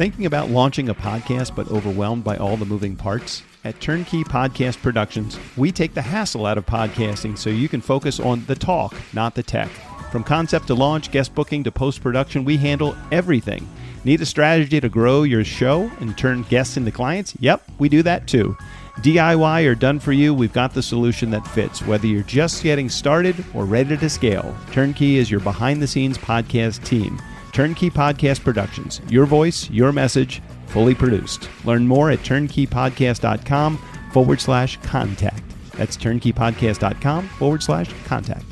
Thinking about launching a podcast but overwhelmed by all the moving parts? At TurnKey Podcast Productions, we take the hassle out of podcasting so you can focus on the talk, not the tech. From concept to launch, guest booking to post-production, we handle everything. Need a strategy to grow your show and turn guests into clients? Yep, we do that too. DIY or done for you, we've got the solution that fits. Whether you're just getting started or ready to scale, TurnKey is your behind-the-scenes podcast team. TurnKey Podcast Productions. Your voice, your message, fully produced. Learn more at turnkeypodcast.com/contact. That's turnkeypodcast.com/contact.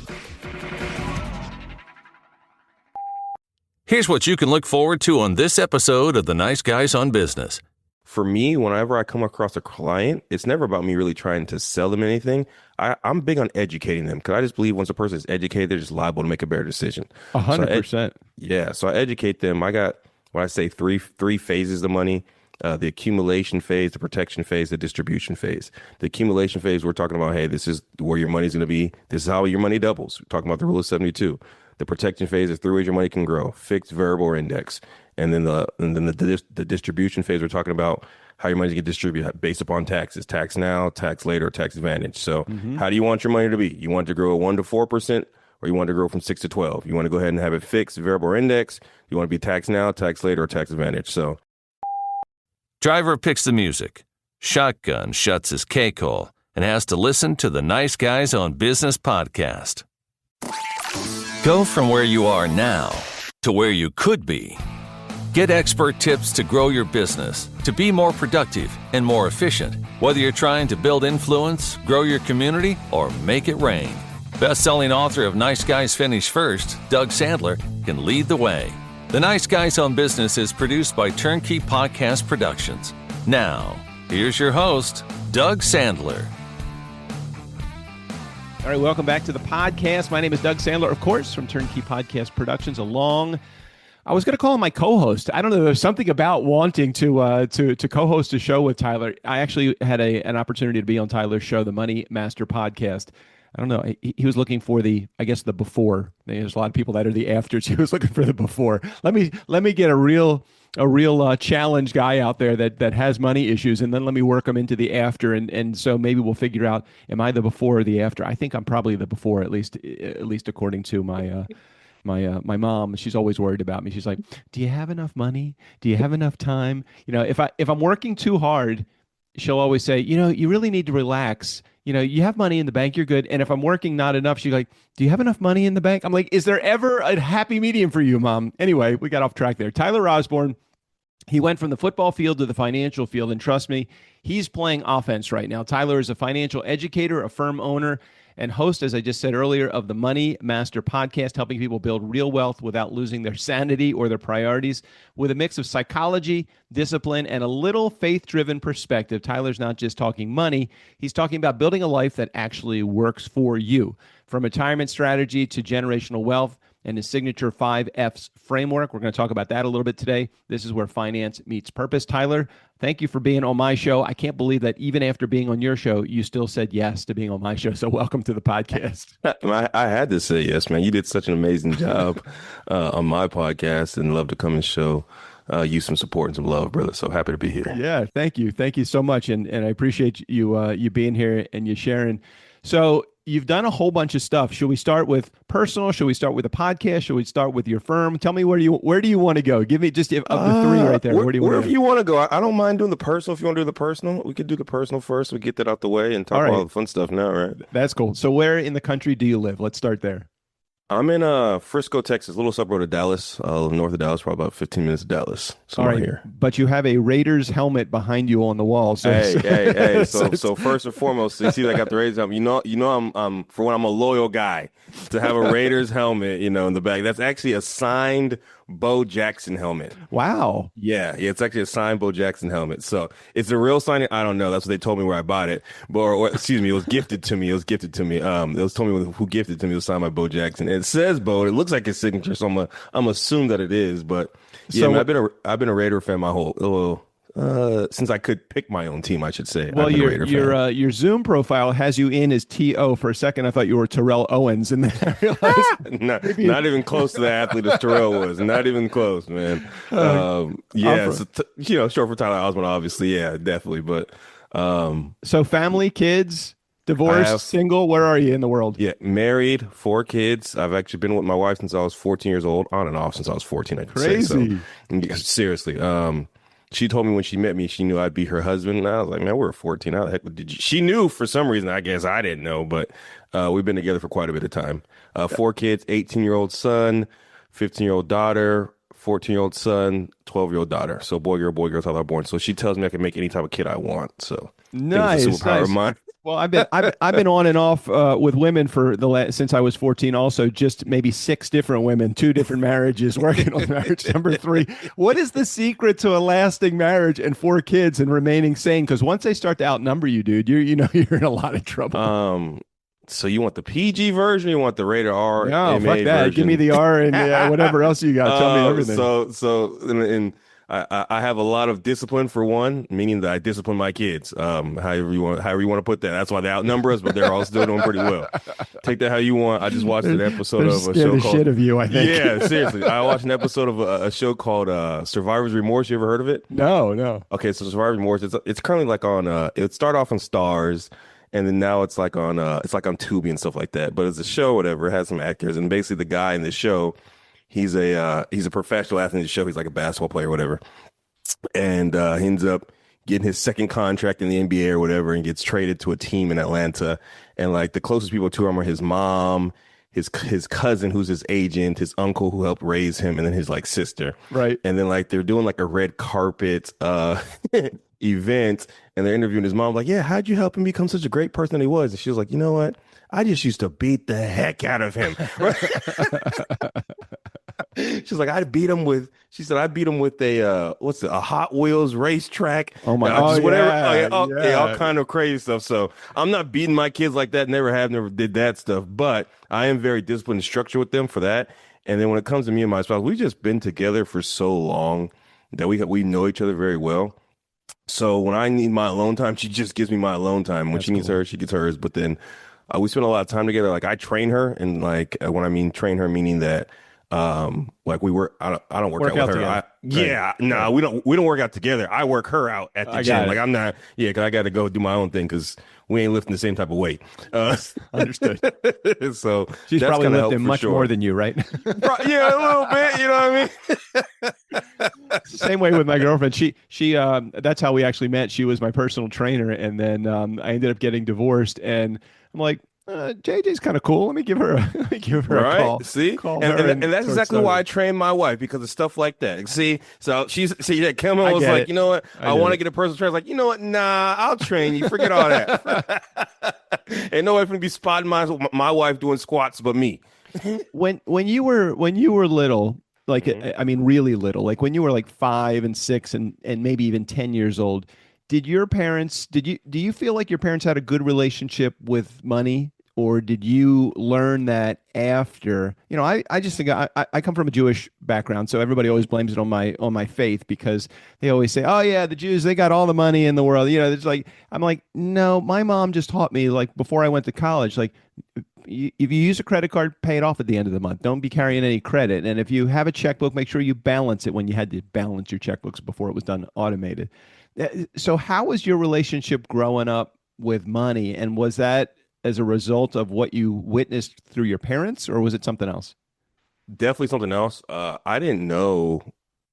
Here's what you can look forward to on this episode of The Nice Guys on Business. For me, whenever I come across a client, it's never about me really trying to sell them anything. I'm big on educating them because I just believe once a person is educated, they're just liable to make a better decision. 100%. So I educate them. I got, when I say three phases of money, the accumulation phase, the protection phase, the distribution phase. The accumulation phase, we're talking about, hey, this is where your money's going to be. This is how your money doubles. We're talking about the rule of 72. The protection phase is 3 ways your money can grow: fixed, variable, or index. And then the distribution phase, we're talking about how your money get distributed based upon taxes: tax now, tax later, tax advantage. So how do you want your money to be? You want it to grow 1 to 4%, or you want it to grow from 6 to 12? You want to go ahead and have it fixed, variable, or index? You want to be tax now, tax later, or tax advantage? So Driver picks the music. Shotgun shuts his K-hole and has to listen to the Nice Guys on Business podcast. Go from where you are now to where you could be. Get expert tips to grow your business, to be more productive and more efficient, whether you're trying to build influence, grow your community, or make it rain. Best-selling author of Nice Guys Finish First, Doug Sandler, can lead the way. The Nice Guys on Business is produced by TurnKey Podcast Productions. Now, here's your host, Doug Sandler. All right, welcome back to the podcast. My name is Doug Sandler, of course, from TurnKey Podcast Productions. I was going to call him my co-host. I don't know. There's something about wanting to co-host a show with Tyler. I actually had an opportunity to be on Tyler's show, the Money Master Podcast. I don't know. He was looking for the before. There's a lot of people that are the afters. He was looking for the before. Let me get a real challenge guy out there that has money issues, and then let me work him into the after, and so maybe we'll figure out, am I the before or the after? I think I'm probably the before, at least according to my mom. She's always worried about me. She's like, do you have enough money? Do you have enough time? If I'm working too hard, she'll always say, you really need to relax. You have money in the bank, you're good. And if I'm working not enough, she's like, do you have enough money in the bank? I'm like, is there ever a happy medium for you, Mom? Anyway, we got off track there. Tyler Osborne, he went from the football field to the financial field, and trust me, he's playing offense right now. Tyler is a financial educator, a firm owner, and host, as I just said earlier, of the Money Master podcast, helping people build real wealth without losing their sanity or their priorities. With a mix of psychology, discipline, and a little faith-driven perspective, Tyler's not just talking money, he's talking about building a life that actually works for you. From retirement strategy to generational wealth and his signature 5 F's framework. We're going to talk about that a little bit today. This is where finance meets purpose. Tyler, thank you for being on my show. I can't believe that even after being on your show, you still said yes to being on my show. So welcome to the podcast. I had to say yes, man. You did such an amazing job on my podcast, and love to come and show you some support and some love, brother. So happy to be here. Yeah, thank you. Thank you so much. And I appreciate you being here and you sharing. So you've done a whole bunch of stuff. Should we start with personal? Should we start with a podcast? Should we start with your firm? Tell me where do you want to go? Give me just of the 3 right there. Where do you want to go? Wherever you want to go. I don't mind doing the personal. If you want to do the personal, we could do the personal first. We get that out the way and talk about all the fun stuff now, right? That's cool. So where in the country do you live? Let's start there. I'm in Frisco, Texas, a little suburb of Dallas, north of Dallas, probably about 15 minutes of Dallas. Somewhere here. But you have a Raiders helmet behind you on the wall. So, hey. So first and foremost, so you see, I got the Raiders helmet. I'm for when I'm a loyal guy to have a Raiders helmet, in the back. That's actually a signed Bo Jackson helmet. Wow. Yeah, it's actually a signed Bo Jackson helmet. So it's a real signing. I don't know. That's what they told me where I bought it. Excuse me, it was gifted to me. It was told me who gifted it to me. It was signed by Bo Jackson. It says Bo. It looks like his signature, so I'm assume that it is. But yeah, so, I've been a Raider fan my whole since I could pick my own team, I should say. Well, I've been a Raider fan. your Zoom profile has you in as TO. For a second, I thought you were Terrell Owens, and then I realized Not even close to the athlete as Terrell was. Not even close, man. Yeah, so short for Tyler Osborne, obviously. Yeah, definitely. But so family, kids, divorced, single. Where are you in the world? yeah, married, 4 kids. I've actually been with my wife since I was 14 years old, on and off since I was 14. I could say so. Yeah, seriously. She told me when she met me, she knew I'd be her husband. And I was like, man, we were 14. How the heck did you? She knew for some reason. I guess I didn't know, but we've been together for quite a bit of time. 4 kids, 18-year-old son, 15-year-old daughter, 14-year-old son, 12-year-old daughter. So boy, girl, Tyler born. So she tells me I can make any type of kid I want. So Nice, it's a superpower of mine. Well, I've been on and off with women for since I was 14. Also, just maybe 6 different women, 2 different marriages, working on marriage number 3. What is the secret to a lasting marriage and 4 kids and remaining sane? Because once they start to outnumber you, dude, you're in a lot of trouble. So you want the PG version? You want the rated R? No, MA fuck that. version? Give me the R and whatever else you got. Tell me everything. And I have a lot of discipline for one, meaning that I discipline my kids. However you want to put that. That's why they outnumber us, but they're all still doing pretty well. Take that how you want. I just watched an episode of a show called shit of you, I think. Yeah, seriously. I watched an episode of a show called Survivor's Remorse. You ever heard of it? No. Okay, so Survivor's Remorse. It's currently like on. It started off on Stars. And then now it's like on Tubi and stuff like that. But it's a show, whatever. It has some actors, and basically the guy in this show, he's a professional athlete in the show. He's like a basketball player, or whatever. And he ends up getting his second contract in the NBA or whatever, and gets traded to a team in Atlanta. And like the closest people to him are his mom, his cousin who's his agent, his uncle who helped raise him, and then his like sister. Right. And then like they're doing like a red carpet event, and they're interviewing his mom, like, yeah, how'd you help him become such a great person that he was? And she was like, you know what? I just used to beat the heck out of him. She's like, I beat him with a Hot Wheels racetrack. Oh my God. whatever. All kind of crazy stuff. So I'm not beating my kids like that. Never did that stuff. But I am very disciplined and structured with them for that. And then when it comes to me and my spouse, we've just been together for so long that we know each other very well. So when I need my alone time, she just gives me my alone time. When she needs hers, she gets hers. But then we spend a lot of time together. Like I train her, and like when I mean train her, meaning that like we work. I don't work out with her. We don't work out together. I work her out at the gym. Like I'm not. Yeah, because I got to go do my own thing because we ain't lifting the same type of weight. Understood. So she's that's probably lifting much sure. more than you, right? Yeah, a little bit. You know what I mean? Same way with my girlfriend. She that's how we actually met. She was my personal trainer, and then I ended up getting divorced, and I'm like, JJ's kind of cool. Let me give her a call. See, call and that's exactly why I trained my wife, because of stuff like that. See, so that Kim was like, you know what? I want to get a personal trainer. Like, you know what? Nah, I'll train you. Forget all that. Ain't nobody gonna be spotting my wife doing squats but me. When you were little, like I mean, really little, like when you were like 5 and 6 and maybe even 10 years old, do you feel like your parents had a good relationship with money? Or did you learn that after? I just think I come from a Jewish background, so everybody always blames it on my faith, because they always say, "Oh yeah, the Jews, they got all the money in the world." It's like, I'm like, no, my mom just taught me, like before I went to college, like if you use a credit card, pay it off at the end of the month. Don't be carrying any credit, and if you have a checkbook, make sure you balance it when you had to balance your checkbooks before it was done automated. So how was your relationship growing up with money, and was that as a result of what you witnessed through your parents, or was it something else? Definitely something else. I didn't know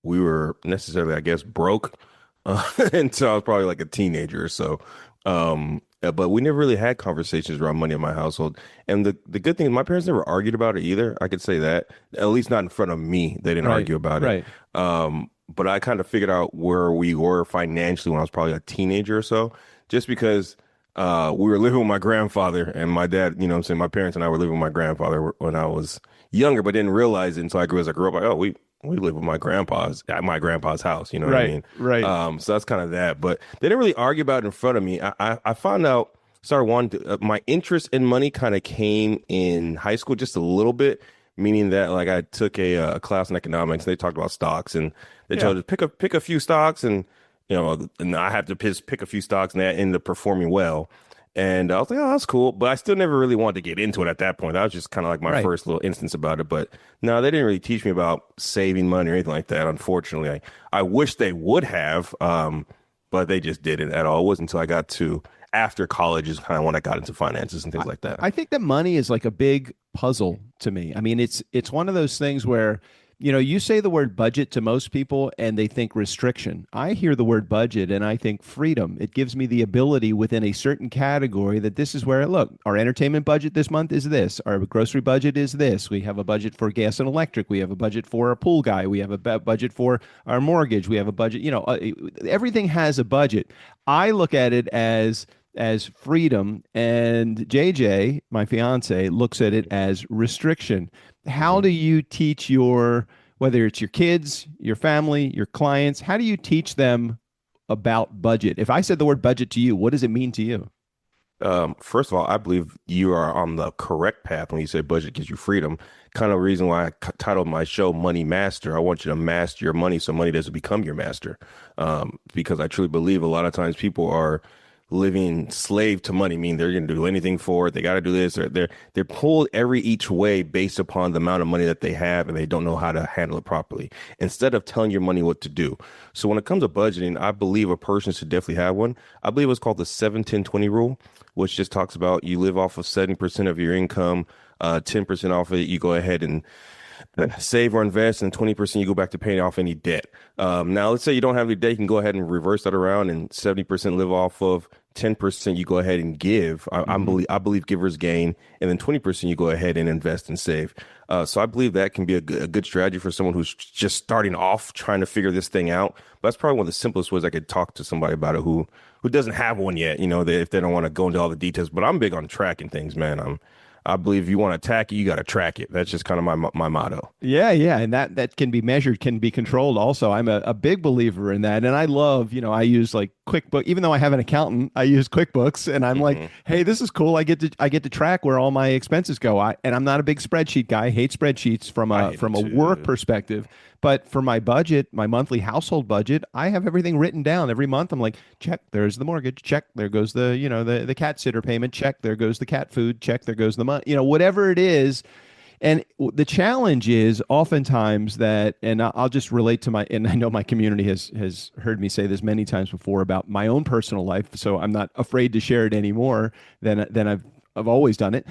we were necessarily, I guess, broke until I was probably like a teenager or so. But we never really had conversations around money in my household. And the good thing is my parents never argued about it either. I could say that, at least not in front of me. They didn't argue about it. But I kind of figured out where we were financially when I was probably a teenager or so, just because we were living with my grandfather, and my dad, you know what I'm saying, my parents and I were living with my grandfather when I was younger, but didn't realize it until I grew up. Like, oh, we live with my grandpa's at my grandpa's house, you know what I mean? Right. So that's kind of that. But they didn't really argue about it in front of me. I found out, started wanting to, my interest in money kind of came in high school just a little bit, meaning that like I took a class in economics. They talked about stocks, and they told us pick a few stocks, and and I have to pick a few stocks and that ended up performing well. And I was like, oh, that's cool. But I still never really wanted to get into it at that point. That was just kind of like my Right. first little instance about it. But no, they didn't really teach me about saving money or anything like that. Unfortunately, I wish they would have, but they just didn't at all. It wasn't until I got to after college is kind of when I got into finances and things like that. I think that money is like a big puzzle to me. I mean, it's one of those things where, you say the word budget to most people and they think restriction. I hear the word budget and I think freedom. It gives me the ability within a certain category that this is where, look, our entertainment budget this month is this. Our grocery budget is this. We have a budget for gas and electric. We have a budget for our pool guy. We have a budget for our mortgage. We have a budget, everything has a budget. I look at it as freedom, and JJ, my fiance, looks at it as restriction. How do you teach whether it's your kids, your family, your clients, how do you teach them about budget? If I said the word budget to you, what does it mean to you? First of all, I believe you are on the correct path when you say budget gives you freedom. Kind of reason why I titled my show Money Master. I want you to master your money so money doesn't become your master. Because I truly believe a lot of times people are living slave to money, meaning they're going to do anything for it. They got to do this, or they're pulled every each way based upon the amount of money that they have, and they don't know how to handle it properly. Instead of telling your money what to do. So when it comes to budgeting, I believe a person should definitely have one. I believe it's called the 7-10-20 rule, which just talks about you live off of 70% of your income, 10% off of it, you go ahead and save or invest, and 20% you go back to paying off any debt. Now, let's say you don't have any debt, you can go ahead and reverse that around, and 70% live off of 10% you go ahead and give. I believe givers gain, and then 20% you go ahead and invest and save. So I believe that can be a good strategy for someone who's just starting off trying to figure this thing out. But that's probably one of the simplest ways I could talk to somebody about it who doesn't have one yet, if they don't want to go into all the details. But I'm big on tracking things, man. I believe if you want to attack it, you got to track it. That's just kind of my motto. Yeah, yeah, and that can be measured, can be controlled. Also, I'm a big believer in that, and I love, I use like QuickBooks. Even though I have an accountant, I use QuickBooks, and I'm like, hey, this is cool. I get to track where all my expenses go. And I'm not a big spreadsheet guy. I hate spreadsheets from a work perspective. But for my budget, my monthly household budget, I have everything written down every month. I'm like, check, there's the mortgage, check, there goes the, the cat sitter payment, check, there goes the cat food, check, there goes the money, whatever it is. And the challenge is oftentimes that, and I'll just relate to and I know my community has heard me say this many times before about my own personal life, so I'm not afraid to share it anymore than I've always done it.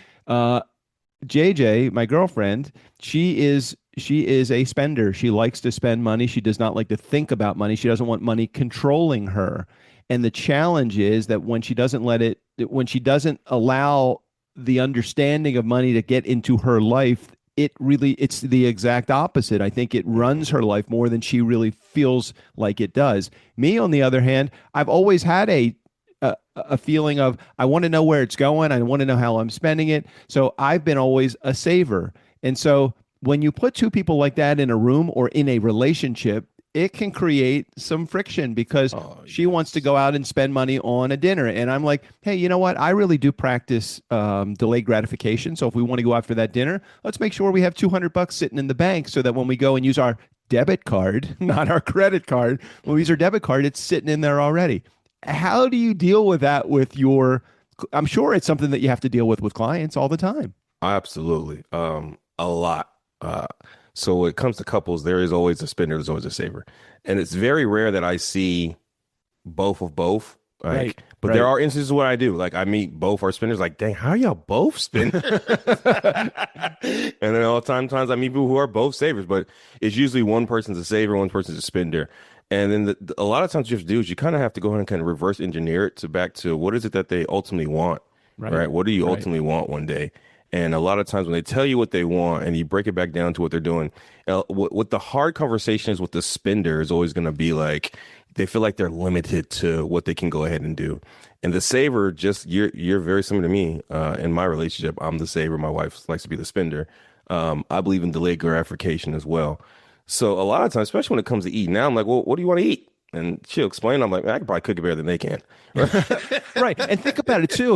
JJ, my girlfriend, she is a spender. She likes to spend money. She does not like to think about money. She doesn't want money controlling her. And the challenge is that when she doesn't allow the understanding of money to get into her life, it's the exact opposite. I think it runs her life more than she really feels like it does. Me, on the other hand, I've always had a feeling of, I want to know where it's going. I want to know how I'm spending it. So I've been always a saver. And so when you put two people like that in a room or in a relationship, it can create some friction because she wants to go out and spend money on a dinner. And I'm like, hey, you know what? I really do practice delayed gratification. So if we want to go out for that dinner, let's make sure we have $200 sitting in the bank so that when we go and use our debit card, not our credit card, when we use our debit card, it's sitting in there already. How do you deal with that I'm sure it's something that you have to deal with clients all the time. Absolutely. A lot. So when it comes to couples, there is always a spender, there's always a saver. And it's very rare that I see both of both. Right. But there are instances where I do. Like I meet both our spenders, like, dang, how are y'all both spenders? And then all the times I meet people who are both savers, but it's usually one person's a saver, one person's a spender. And then a lot of times what you have to do is you kind of have to go ahead and kind of reverse engineer it back to what is it that they ultimately want, right? What do you ultimately want one day? And a lot of times when they tell you what they want and you break it back down to what they're doing, what the hard conversation is with the spender is always going to be like, they feel like they're limited to what they can go ahead and do. And the saver, you're very similar to me in my relationship. I'm the saver. My wife likes to be the spender. I believe in delayed gratification as well. So a lot of times, especially when it comes to eating, now I'm like, well, what do you want to eat? And she'll explain. I'm like, I can probably cook it better than they can. Right. And think about it too.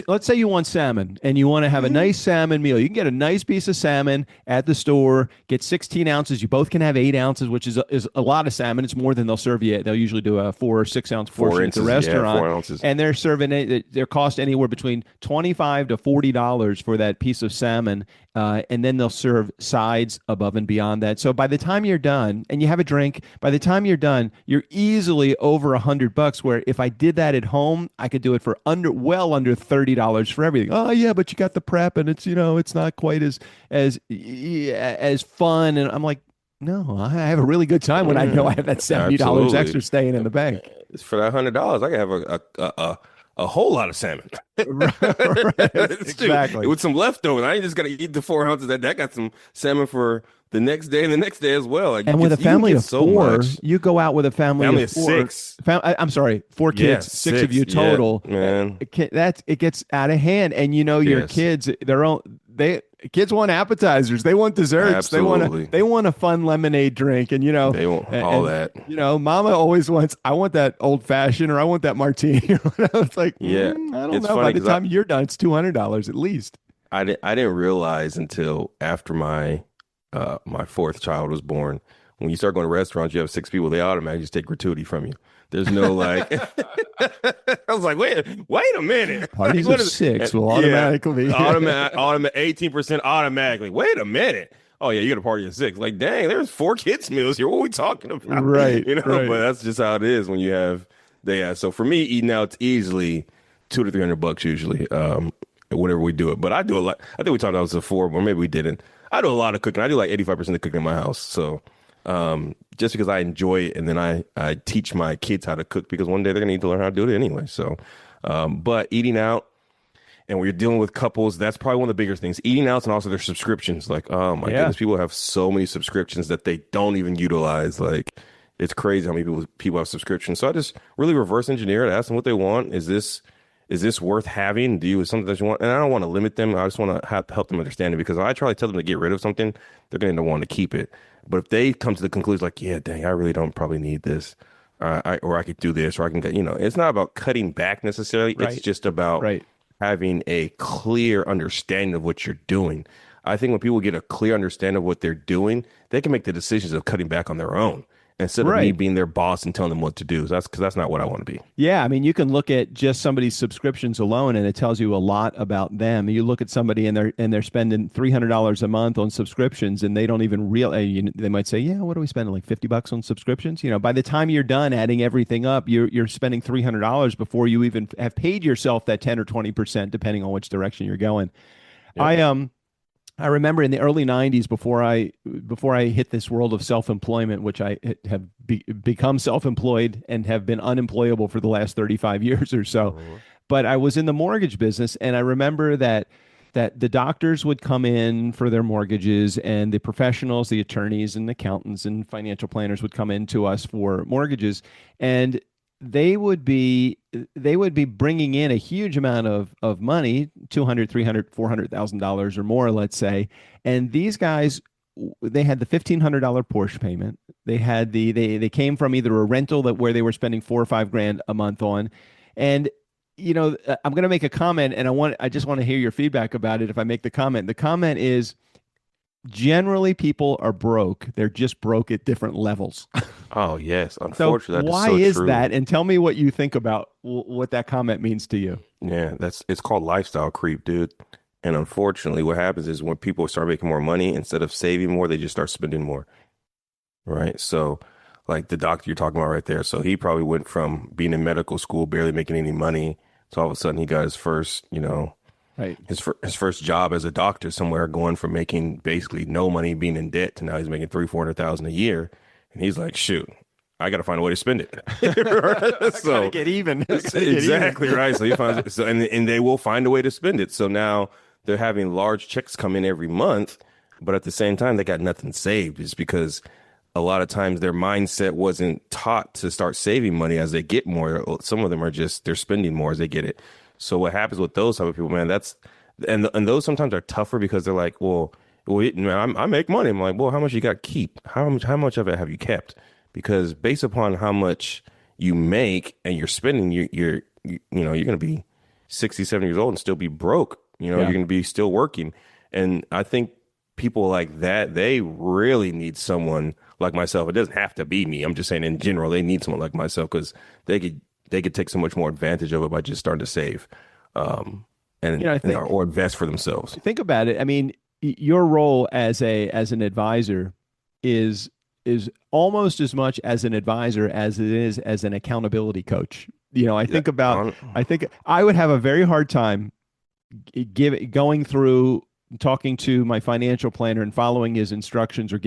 Let's say you want salmon and you want to have a nice salmon meal. You can get a nice piece of salmon at the store, get 16 ounces. You both can have 8 ounces, which is a lot of salmon. It's more than they'll serve you. They'll usually do a 4 or 6 ounce portion at the restaurant. Yeah, 4 ounces. And they're serving it. Their cost anywhere between $25 to $40 for that piece of salmon. And then they'll serve sides above and beyond that. So by the time you're done and you have a drink, by the time you're done, you're easily over $100. Where if I did that at home, I could do it for well under $30 for everything. Oh yeah, but you got the prep, and it's it's not quite as fun. And I'm like, no, I have a really good time when I know I have that $70 extra staying in the bank. For that $100, I can have a whole lot of salmon. Right. Exactly. With some leftover. I ain't just got to eat the 4 ounces. That got some salmon for the next day and the next day as well. Like, and with a family of four, you go out with a family of four. Six. I'm sorry, 4 kids, Yeah, six of you total. Yeah, man. It gets out of hand. And your kids, kids want appetizers. They want desserts. Absolutely. They want a fun lemonade drink. And they want all that. Mama always wants, I want that old fashioned, or I want that martini. It's like, I don't know. By the time you're done, it's $200 at least. I didn't realize until after my fourth child was born. When you start going to restaurants, you have 6 people, they automatically just take gratuity from you. There's no like, I was like, wait a minute. Parties of 6 will automatically. Automatic 18% automatically. Wait a minute. Oh yeah, you got a party of 6. Like, dang, there's 4 kids meals here. What are we talking about? Right. But that's just how it is when you have so for me, eating out, it's easily $200 to $300 usually. Whenever we do it. But I do a lot. I think we talked about this before, or maybe we didn't. I do a lot of cooking. I do like 85% of the cooking in my house. So just because I enjoy it, and then I teach my kids how to cook, because one day they're going to need to learn how to do it anyway. So, but eating out, and when you're dealing with couples, that's probably one of the bigger things. Eating out, and also their subscriptions. Like, oh my goodness, people have so many subscriptions that they don't even utilize. Like, it's crazy how many people have subscriptions. So I just really reverse engineer it, ask them what they want. Is this worth having? Do you is something that you want? And I don't want to limit them. I just want to help them understand it, because if I try to tell them to get rid of something, they're going to want to keep it. But if they come to the conclusion like, yeah, dang, I really don't probably need this, or I could do this, or I can get, it's not about cutting back necessarily. Right. It's just about having a clear understanding of what you're doing. I think when people get a clear understanding of what they're doing, they can make the decisions of cutting back on their own, instead of me being their boss and telling them what to do. So that's not what I want to be. Yeah, I mean, you can look at just somebody's subscriptions alone, and it tells you a lot about them. You look at somebody and they're spending $300 a month on subscriptions, and they don't even they might say, yeah, what are we spending, like $50 on subscriptions? By the time you're done adding everything up, you're spending $300 before you even have paid yourself that 10 or 20%, depending on which direction you're going. Yep. I remember in the early 90s, before I hit this world of self-employment, which I have become self-employed and have been unemployable for the last 35 years or so. But I was in the mortgage business, and I remember that the doctors would come in for their mortgages, and the professionals, the attorneys and accountants and financial planners would come in to us for mortgages, and they would be bringing in a huge amount of money, $200,000, $300,000, $400,000 or more, let's say. And these guys, they had the $1,500 Porsche payment. They had they came from either a rental where they were spending $4 or $5 grand a month on. And I'm going to make a comment, and I just want to hear your feedback about it. If I make the comment is, generally people are broke. They're just broke at different levels. Oh yes, unfortunately. So why is that? And tell me what you think about what that comment means to you. Yeah, it's called lifestyle creep, dude. And unfortunately, what happens is when people start making more money, instead of saving more, they just start spending more. Right. So, like the doctor you're talking about right there. So he probably went from being in medical school, barely making any money, to all of a sudden he got his first, his first job as a doctor somewhere, going from making basically no money, being in debt, to now he's making $300,000-$400,000 a year. And he's like, shoot, I got to find a way to spend it. So gotta get even. Exactly right. So he finds and they will find a way to spend it. So now they're having large checks come in every month, but at the same time they got nothing saved. It's because a lot of times their mindset wasn't taught to start saving money as they get more. Some of them are just, they're spending more as they get it. So what happens with those type of people, man, and those sometimes are tougher, because they're like, well, man, I make money. I'm like, well, how much you got to keep? How much of it have you kept? because based upon how much you make and you're spending, you're going to be 60, 70 years old and still be broke. You're going to be still working. And I think people like that, they really need someone like myself. It doesn't have to be me. I'm just saying in general, they need someone like myself because they could take so much more advantage of it by just starting to save, or invest for themselves. Think about it. I mean, your role as an advisor is almost as much as an advisor as it is as an accountability coach. I think I would have a very hard time going through talking to my financial planner and following his instructions or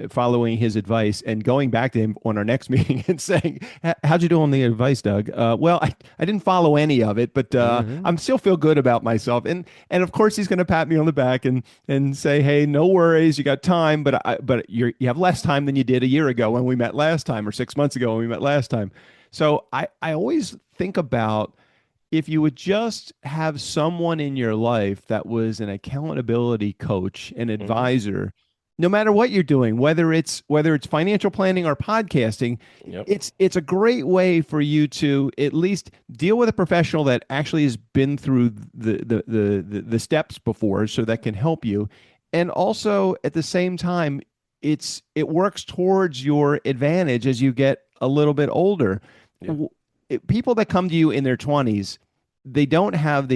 following his advice and going back to him on our next meeting and saying, how'd you do on the advice, Doug? Well, I didn't follow any of it, but I'm still feel good about myself. And of course he's going to pat me on the back and say, hey, no worries. You got time, but you have less time than you did a year ago when we met last time, or 6 months ago when we met last time. So I always think about, if you would just have someone in your life that was an accountability coach, an advisor, no matter what you're doing, whether it's financial planning or podcasting, it's a great way for you to at least deal with a professional that actually has been through the steps before, so that can help you. And also at the same time, it works towards your advantage as you get a little bit older. People that come to you in their 20s, they don't have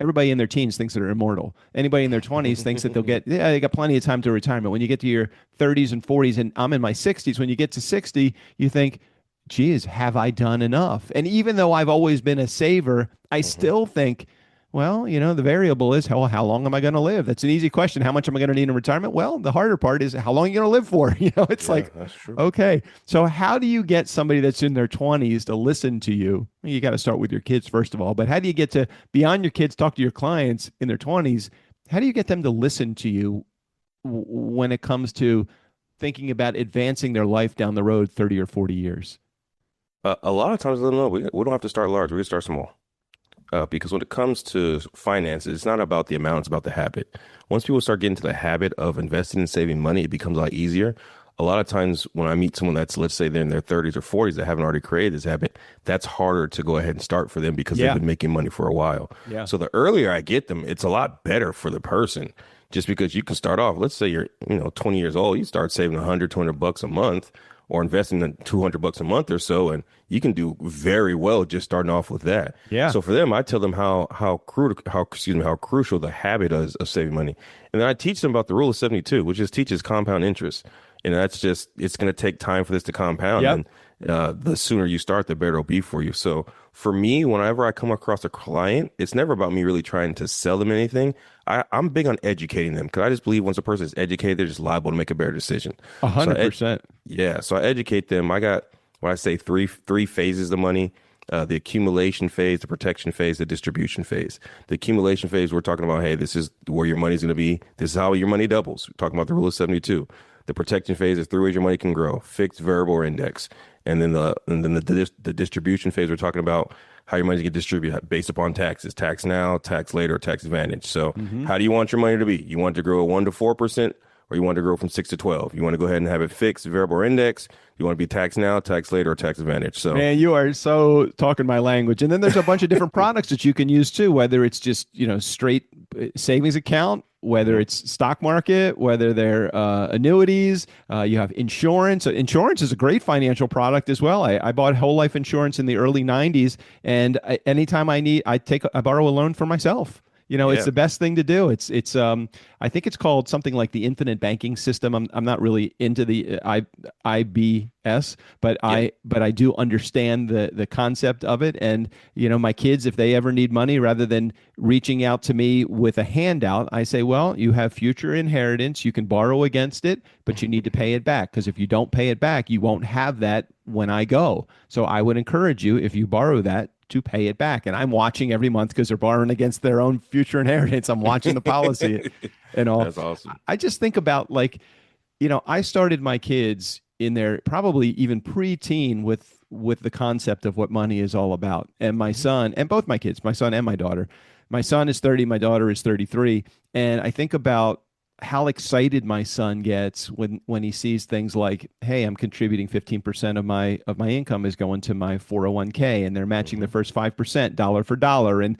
everybody in their teens thinks they're immortal. Anybody in their 20s thinks that they got plenty of time to retirement. When you get to your 30s and 40s, and I'm in my 60s, when you get to 60, you think, geez, have I done enough? And even though I've always been a saver, I still think, well, the variable is how long am I going to live? That's an easy question. How much am I going to need in retirement? Well, the harder part is how long are you going to live for? It's that's true. Okay. So how do you get somebody that's in their 20s to listen to you? You got to start with your kids, first of all. But how do you get to beyond your kids, talk to your clients in their 20s? How do you get them to listen to you when it comes to thinking about advancing their life down the road 30 or 40 years? A lot of times, we don't have to start large. We can start small. Because when it comes to finances, it's not about the amount, it's about the habit. Once people start getting to the habit of investing and saving money, it becomes a lot easier. A lot of times when I meet someone that's, let's say they're in their 30s or 40s that haven't already created this habit, that's harder to go ahead and start for them because they've been making money for a while. Yeah. So the earlier I get them, it's a lot better for the person, just because you can start off, let's say you're 20 years old, you start saving $100-200 a month, or investing in $200 a month or so, and you can do very well just starting off with that. Yeah. So for them, I tell them how crucial the habit is of saving money, and then I teach them about the rule of 72, which just teaches compound interest, and that's just, it's going to take time for this to compound. Yep. And the sooner you start, the better it'll be for you. So for me, whenever I come across a client, it's never about me really trying to sell them anything. I'm big on educating them, because I just believe once a person is educated, they're just liable to make a better decision. 100%. So I educate them. I got, when I say three phases of money: the accumulation phase, the protection phase, the distribution phase. The accumulation phase, we're talking about, hey, this is where your money's going to be. This is how your money doubles. We're talking about the rule of 72. The protection phase is 3 ways your money can grow: fixed, variable, or index. And then the distribution phase, we're talking about how your money gets distributed based upon taxes: tax now, tax later, or tax advantage. So how do you want your money to be? You want it to grow 1 to 4%, or you want it to grow from 6 to 12? You want to go ahead and have it fixed, variable, or index? You want to be tax now, tax later, or tax advantage? So, man, you are so talking my language. And then there's a bunch of different products that you can use too, whether it's just straight savings account, whether it's stock market, whether they're annuities. You have insurance. Insurance is a great financial product as well. I bought whole life insurance in the early 90s, and anytime I need, I borrow a loan for myself. It's the best thing to do. It's I think it's called something like the infinite banking system. I'm not really into the IBS, but I do understand the concept of it. And my kids, if they ever need money, rather than reaching out to me with a handout, I say, well, you have future inheritance. You can borrow against it, but you need to pay it back, because if you don't pay it back, you won't have that when I go. So I would encourage you, if you borrow that, to pay it back. And I'm watching every month, because they're borrowing against their own future inheritance. I'm watching the policy and all. That's awesome. I just think about, I started my kids in their probably even pre-teen with the concept of what money is all about. And my son, and both my kids, my son and my daughter. My son is 30, my daughter is 33. And I think about how excited my son gets when he sees things like, hey, I'm contributing 15% of my income is going to my 401k, and they're matching the first 5% dollar for dollar, and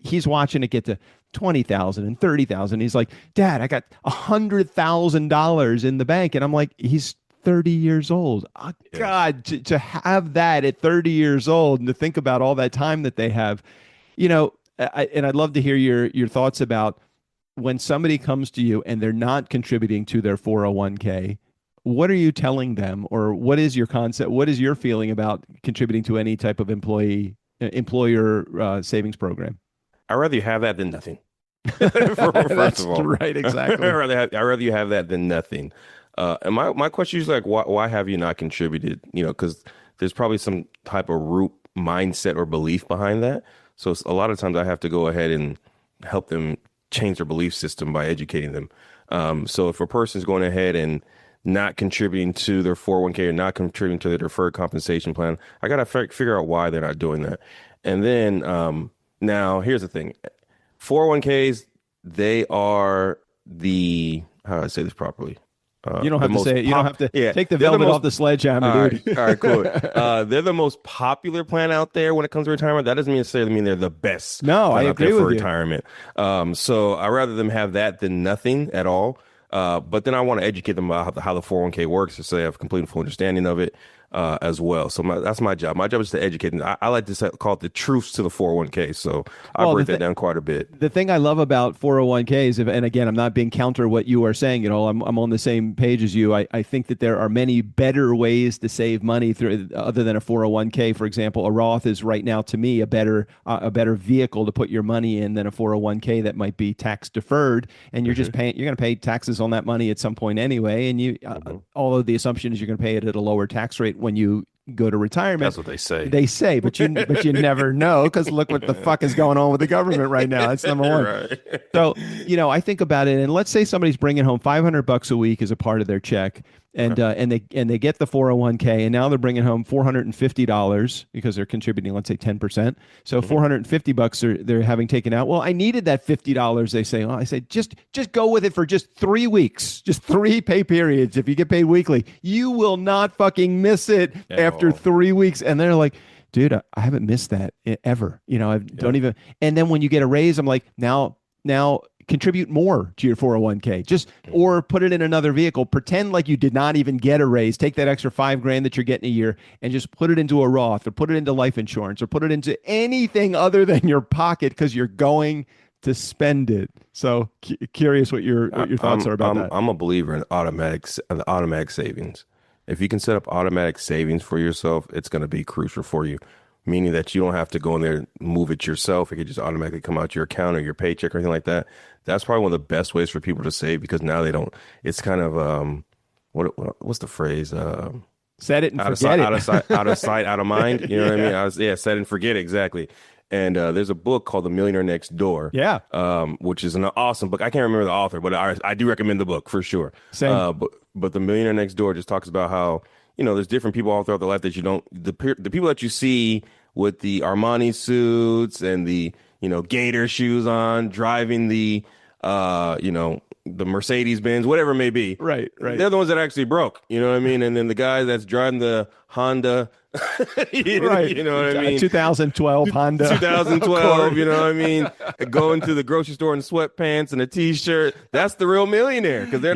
he's watching it get to 20,000 and 30,000. He's like, Dad, I got $100,000 in the bank, and I'm like, he's 30 years old. Oh, Yes. God, to have that at 30 years old and to think about all that time that they have, and I'd love to hear your thoughts about when somebody comes to you and they're not contributing to their 401k. What are you telling them, or what is your concept? What is your feeling about contributing to any type of employer savings program? I'd rather you have that than nothing. First of all, right, exactly. I'd rather you have that than nothing. And my question is like, why have you not contributed? Because there's probably some type of root mindset or belief behind that. So a lot of times I have to go ahead and help them change their belief system by educating them. So if a person's going ahead and not contributing to their 401k or not contributing to their deferred compensation plan, I got to figure out why they're not doing that. And then now here's the thing. 401ks, they are how do I say this properly? You don't have to say it. You don't have to take the velvet off the sledgehammer, dude. All right, cool. They're the most popular plan out there when it comes to retirement. That doesn't necessarily mean they're the best. No, I agree with you. Retirement. So I'd rather them have that than nothing at all. But then I want to educate them about how the 401k works, so they have complete and full understanding of it as well. So that's my job. My job is to educate them. I like to call it the truths to the 401k. So I break that down quite a bit. The thing I love about 401ks, and again, I'm not being counter what you are saying. I'm on the same page as you. I think that there are many better ways to save money through other than a 401k. For example, a Roth is right now to me a better vehicle to put your money in than a 401k that might be tax deferred, and you're just paying. You're going to pay taxes on that money at some point anyway, and although the assumption is you're going to pay it at a lower tax rate when you go to retirement. That's what they say. They say, but you never know, because look what the fuck is going on with the government right now. That's number one. Right. So, I think about it, and let's say somebody's bringing home $500 a week as a part of their check, and they get the 401k, and now they're bringing home $450 because they're contributing, let's say 10%. So $450 they're having taken out. Well, I needed that $50. They say. Well, I say just go with it for just 3 weeks, just 3 pay periods. If you get paid weekly, you will not fucking miss it after 3 weeks. And they're like, dude, I haven't missed that ever. I don't even. And then when you get a raise, I'm like, now contribute more to your 401k, or put it in another vehicle. Pretend like you did not even get a raise. Take that extra $5,000 that you're getting a year and just put it into a Roth, or put it into life insurance, or put it into anything other than your pocket, because you're going to spend it. So curious what your thoughts are about that. I'm a believer in automatic savings. If you can set up automatic savings for yourself, it's going to be crucial for you. Meaning that you don't have to go in there and move it yourself. It could just automatically come out your account or your paycheck or anything like that. That's probably one of the best ways for people to save, because now they don't. It's kind of what's the phrase? Set it and forget it. Out of sight, out of mind. You know what I mean? Set and forget it, exactly. And there's a book called The Millionaire Next Door. Yeah. Which is an awesome book. I can't remember the author, but I do recommend the book for sure. Same. But The Millionaire Next Door just talks about how, there's different people all throughout the life that you don't, the people that you see with the Armani suits and the, gator shoes on, driving the Mercedes Benz, whatever it may be. Right. They're the ones that actually broke, you know what I mean? And then the guy that's driving the Honda, you know what I mean? 2012 Honda. 2012, you know what I mean? Going to the grocery store in sweatpants and a t-shirt. That's the real millionaire, because they're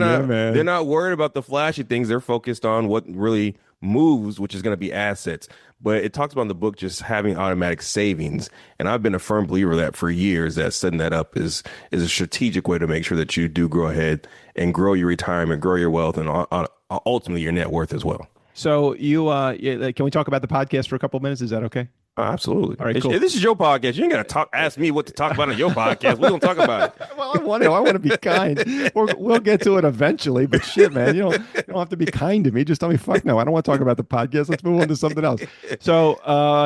not worried about the flashy things. They're focused on what really moves, which is going to be assets. But it talks about in the book just having automatic savings, and I've been a firm believer of that for years, that setting that up is a strategic way to make sure that you do grow ahead and grow your retirement, grow your wealth, and ultimately your net worth as well. So can we talk about the podcast for a couple of minutes? Is that okay? Absolutely. All right, cool. This is your podcast. You ain't got to ask me what to talk about on your podcast. We're going to talk about it. Well, I want to be kind. We'll get to it eventually, but shit, man, you don't have to be kind to me. Just tell me, fuck no, I don't want to talk about the podcast. Let's move on to something else. So,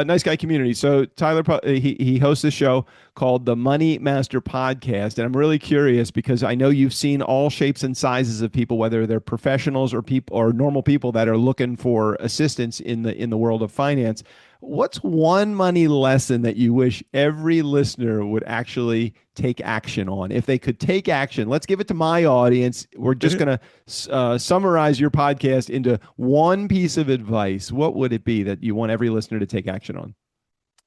Nice Guy Community. So Tyler, he hosts this show called the Money Master Podcast. And I'm really curious, because I know you've seen all shapes and sizes of people, whether they're professionals or normal people that are looking for assistance in the world of finance. What's one money lesson that you wish every listener would actually take action on? If they could take action, let's give it to my audience. We're just going to summarize your podcast into one piece of advice. What would it be that you want every listener to take action on?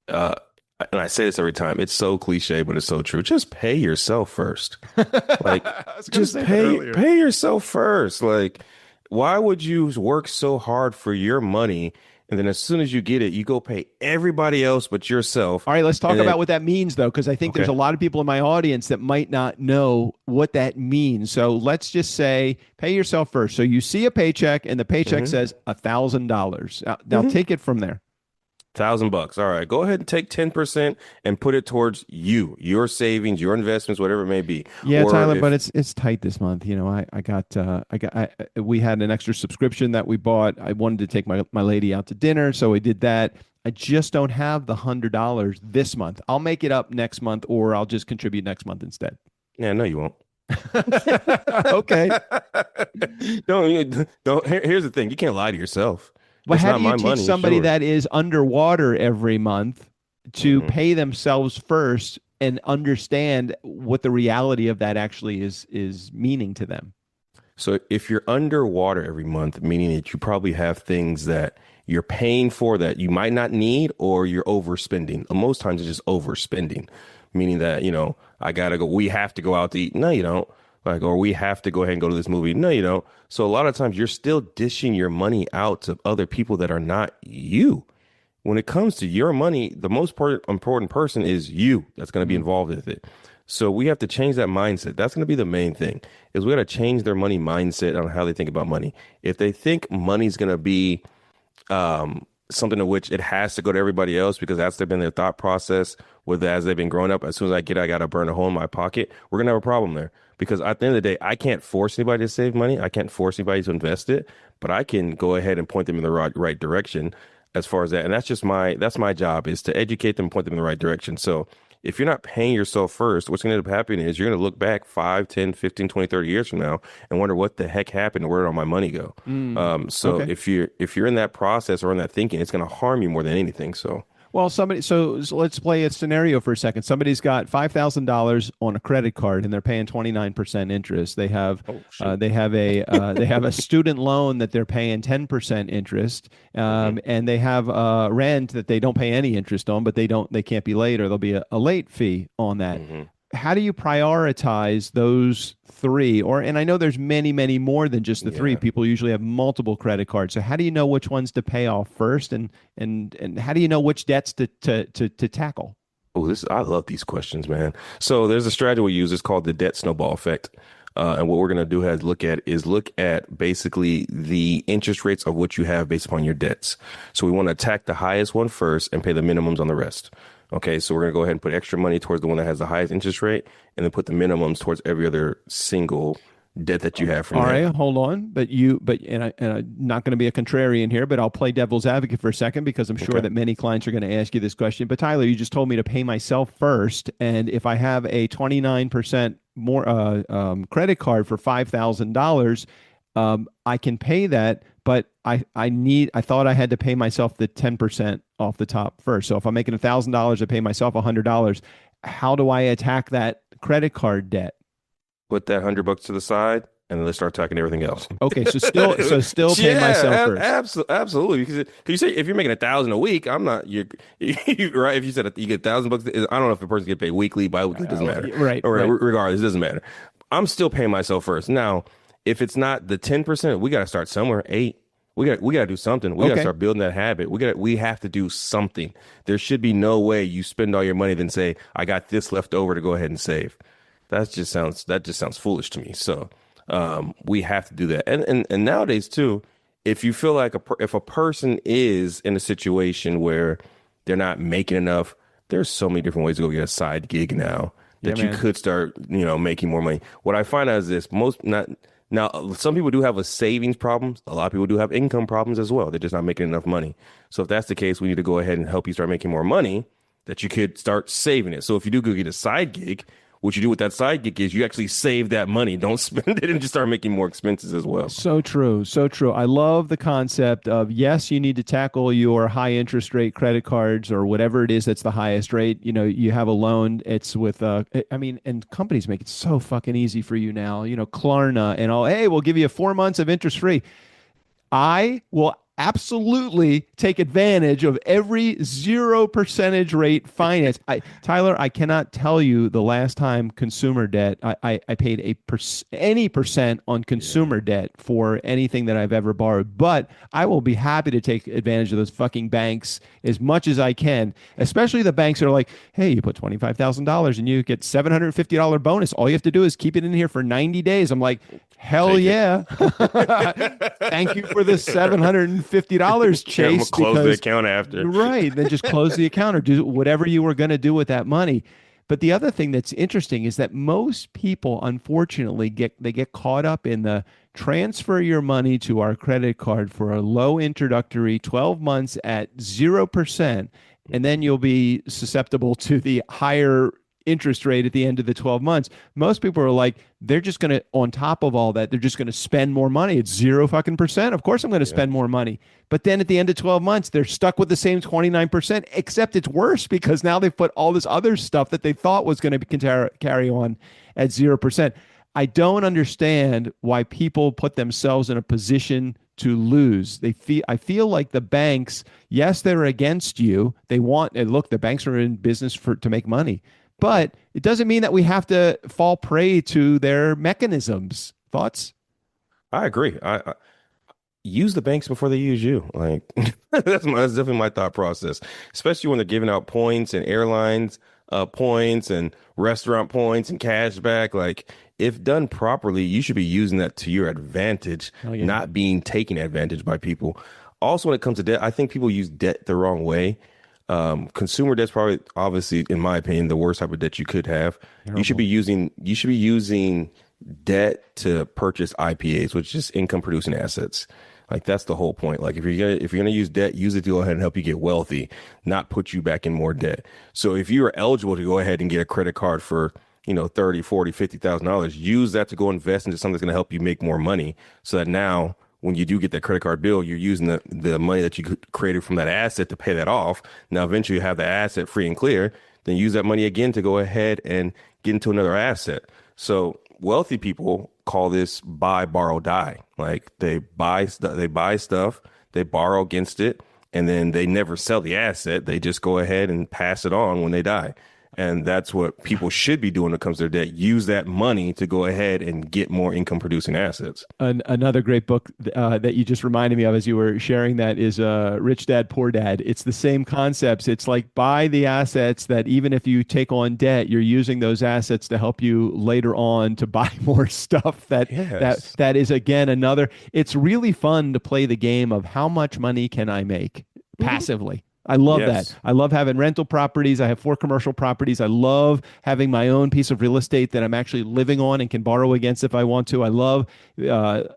And I say this every time. It's so cliche, but it's so true. Just pay yourself first. Like, just pay yourself first. Like, why would you work so hard for your money? And then as soon as you get it, you go pay everybody else but yourself. All right, let's talk about what that means, though, because I think there's a lot of people in my audience that might not know what that means. So let's just say pay yourself first. So you see a paycheck and the paycheck says $1,000. Now take it from there. $1,000. All right. Go ahead and take 10% and put it towards you, your savings, your investments, whatever it may be. Yeah, or Tyler, but it's tight this month. You know, we had an extra subscription that we bought. I wanted to take my lady out to dinner, so we did that. I just don't have the $100 this month. I'll make it up next month, or I'll just contribute next month instead. Yeah, no, you won't. Okay. Don't. Here's the thing: you can't lie to yourself. But how do you teach somebody that is underwater every month to pay themselves first and understand what the reality of that actually is meaning to them? So if you're underwater every month, meaning that you probably have things that you're paying for that you might not need, or you're overspending. Most times it's just overspending, meaning that, we have to go out to eat. No, you don't. Like, or we have to go ahead and go to this movie. No, you don't. So a lot of times you're still dishing your money out to other people that are not you. When it comes to your money, the most important person is you that's going to be involved with it. So we have to change that mindset. That's going to be the main thing, is we got to change their money mindset on how they think about money. If they think money's going to be something in which it has to go to everybody else because that's been their thought process as they've been growing up. As soon as I got to burn a hole in my pocket. We're going to have a problem there, because at the end of the day, I can't force anybody to save money. I can't force anybody to invest it, but I can go ahead and point them in the right direction as far as that. And that's my job, is to educate them, point them in the right direction. So if you're not paying yourself first, what's going to end up happening is you're going to look back 5, 10, 15, 20, 30 years from now and wonder what the heck happened, where did all my money go? If you're in that process or in that thinking, it's going to harm you more than anything. So let's play a scenario for a second. Somebody's got $5,000 on a credit card and they're paying 29% interest. They have a student loan that they're paying 10% interest, and they have rent that they don't pay any interest on, but they can't be late, or there'll be a late fee on that. How do you prioritize those three? And I know there's many, many more than just the three. People usually have multiple credit cards. So how do you know which ones to pay off first, and how do you know which debts to tackle? Oh, I love these questions, man. So there's a strategy we use. It's called the debt snowball effect. And what we're going to do is look at basically the interest rates of what you have based upon your debts. So we want to attack the highest one first and pay the minimums on the rest. Okay, so we're going to go ahead and put extra money towards the one that has the highest interest rate, and then put the minimums towards every other single debt that you have from All there. right, hold on. I'm not going to be a contrarian here, but I'll play devil's advocate for a second, because I'm sure that many clients are going to ask you this question. But Tyler, you just told me to pay myself first, and if I have a 29% more credit card for $5,000, I can pay that, but I thought I had to pay myself the 10% off the top first. So if I'm making $1,000, I pay myself $100. How do I attack that credit card debt? Put that $100 to the side, and then let's start attacking everything else. Okay, so still pay myself first. Absolutely, because you say if you're making $1,000 a week, I'm not you right. If you said you get $1,000, I don't know if the person get paid weekly, bi-weekly, doesn't matter. Right. Regardless, it doesn't matter. I'm still paying myself first. Now, if it's not the 10%, we got to start somewhere. 8. We got to do something. We got to start building that habit. We have to do something. There should be no way you spend all your money then say, I got this left over to go ahead and save. That just sounds foolish to me. So we have to do that. And nowadays too, if you feel like if a person is in a situation where they're not making enough, there's so many different ways to go get a side gig now that you could start, making more money. What I find out is this: now, some people do have a savings problem. A lot of people do have income problems as well. They're just not making enough money. So if that's the case, we need to go ahead and help you start making more money that you could start saving it. So if you do go get a side gig, what you do with that side gig is you actually save that money. Don't spend it and just start making more expenses as well. So true. So true. I love the concept of, yes, you need to tackle your high interest rate credit cards or whatever it is that's the highest rate. You know, you have a loan, it's with, I mean, and companies make it so fucking easy for you now, you know, Klarna and all, hey, we'll give you 4 months of interest free. I will absolutely take advantage of every 0% rate finance. Tyler, I cannot tell you the last time consumer debt, I paid any percent on consumer debt for anything that I've ever borrowed. But I will be happy to take advantage of those fucking banks as much as I can, especially the banks that are like, hey, you put $25,000 and you get $750 bonus. All you have to do is keep it in here for 90 days. I'm like, hell yeah. Thank you for the $750, Chase. We'll close the account after. Right. Then just close the account or do whatever you were going to do with that money. But the other thing that's interesting is that most people, unfortunately, get caught up in the transfer your money to our credit card for a low introductory 12 months at 0%, and then you'll be susceptible to the higher interest rate at the end of the 12 months. Most people are like, they're just going to, on top of all that, they're just going to spend more money. It's 0%. Of course I'm going to spend more money. But then at the end of 12 months, they're stuck with the same 29%, except it's worse because now they've put all this other stuff that they thought was going to carry on at 0%. I don't understand why people put themselves in a position to lose. I feel like the banks, yes, they're against you. Look, the banks are in business to make money. But it doesn't mean that we have to fall prey to their mechanisms. Thoughts? I agree. I use the banks before they use you. Like that's definitely my thought process, especially when they're giving out points and airlines points and restaurant points and cash back. Like if done properly, you should be using that to your advantage, not being taken advantage by people. Also, when it comes to debt, I think people use debt the wrong way. Consumer debt's probably, obviously, in my opinion, the worst type of debt you could have. Terrible. You should be using debt to purchase IPAs, which is income producing assets. Like that's the whole point. Like if you're gonna use debt, use it to go ahead and help you get wealthy, not put you back in more debt. So if you are eligible to go ahead and get a credit card for, $30, $40, $50,000, use that to go invest into something that's gonna help you make more money. So that now when you do get that credit card bill, you're using the money that you created from that asset to pay that off. Now, eventually you have the asset free and clear, then use that money again to go ahead and get into another asset. So wealthy people call this buy, borrow, die. Like they buy stuff, they borrow against it, and then they never sell the asset. They just go ahead and pass it on when they die. And that's what people should be doing when it comes to their debt. Use that money to go ahead and get more income producing assets. Another great book that you just reminded me of as you were sharing that is Rich Dad, Poor Dad. It's the same concepts. It's like buy the assets that even if you take on debt, you're using those assets to help you later on to buy more stuff. That is, again, it's really fun to play the game of how much money can I make passively. I love that. I love having rental properties. I have 4 commercial properties. I love having my own piece of real estate that I'm actually living on and can borrow against if I want to. I love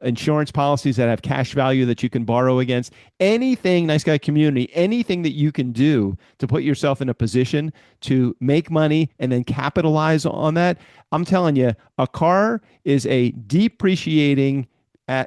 insurance policies that have cash value that you can borrow against. Anything, Nice Guy Community, anything that you can do to put yourself in a position to make money and then capitalize on that. I'm telling you, a car is a depreciating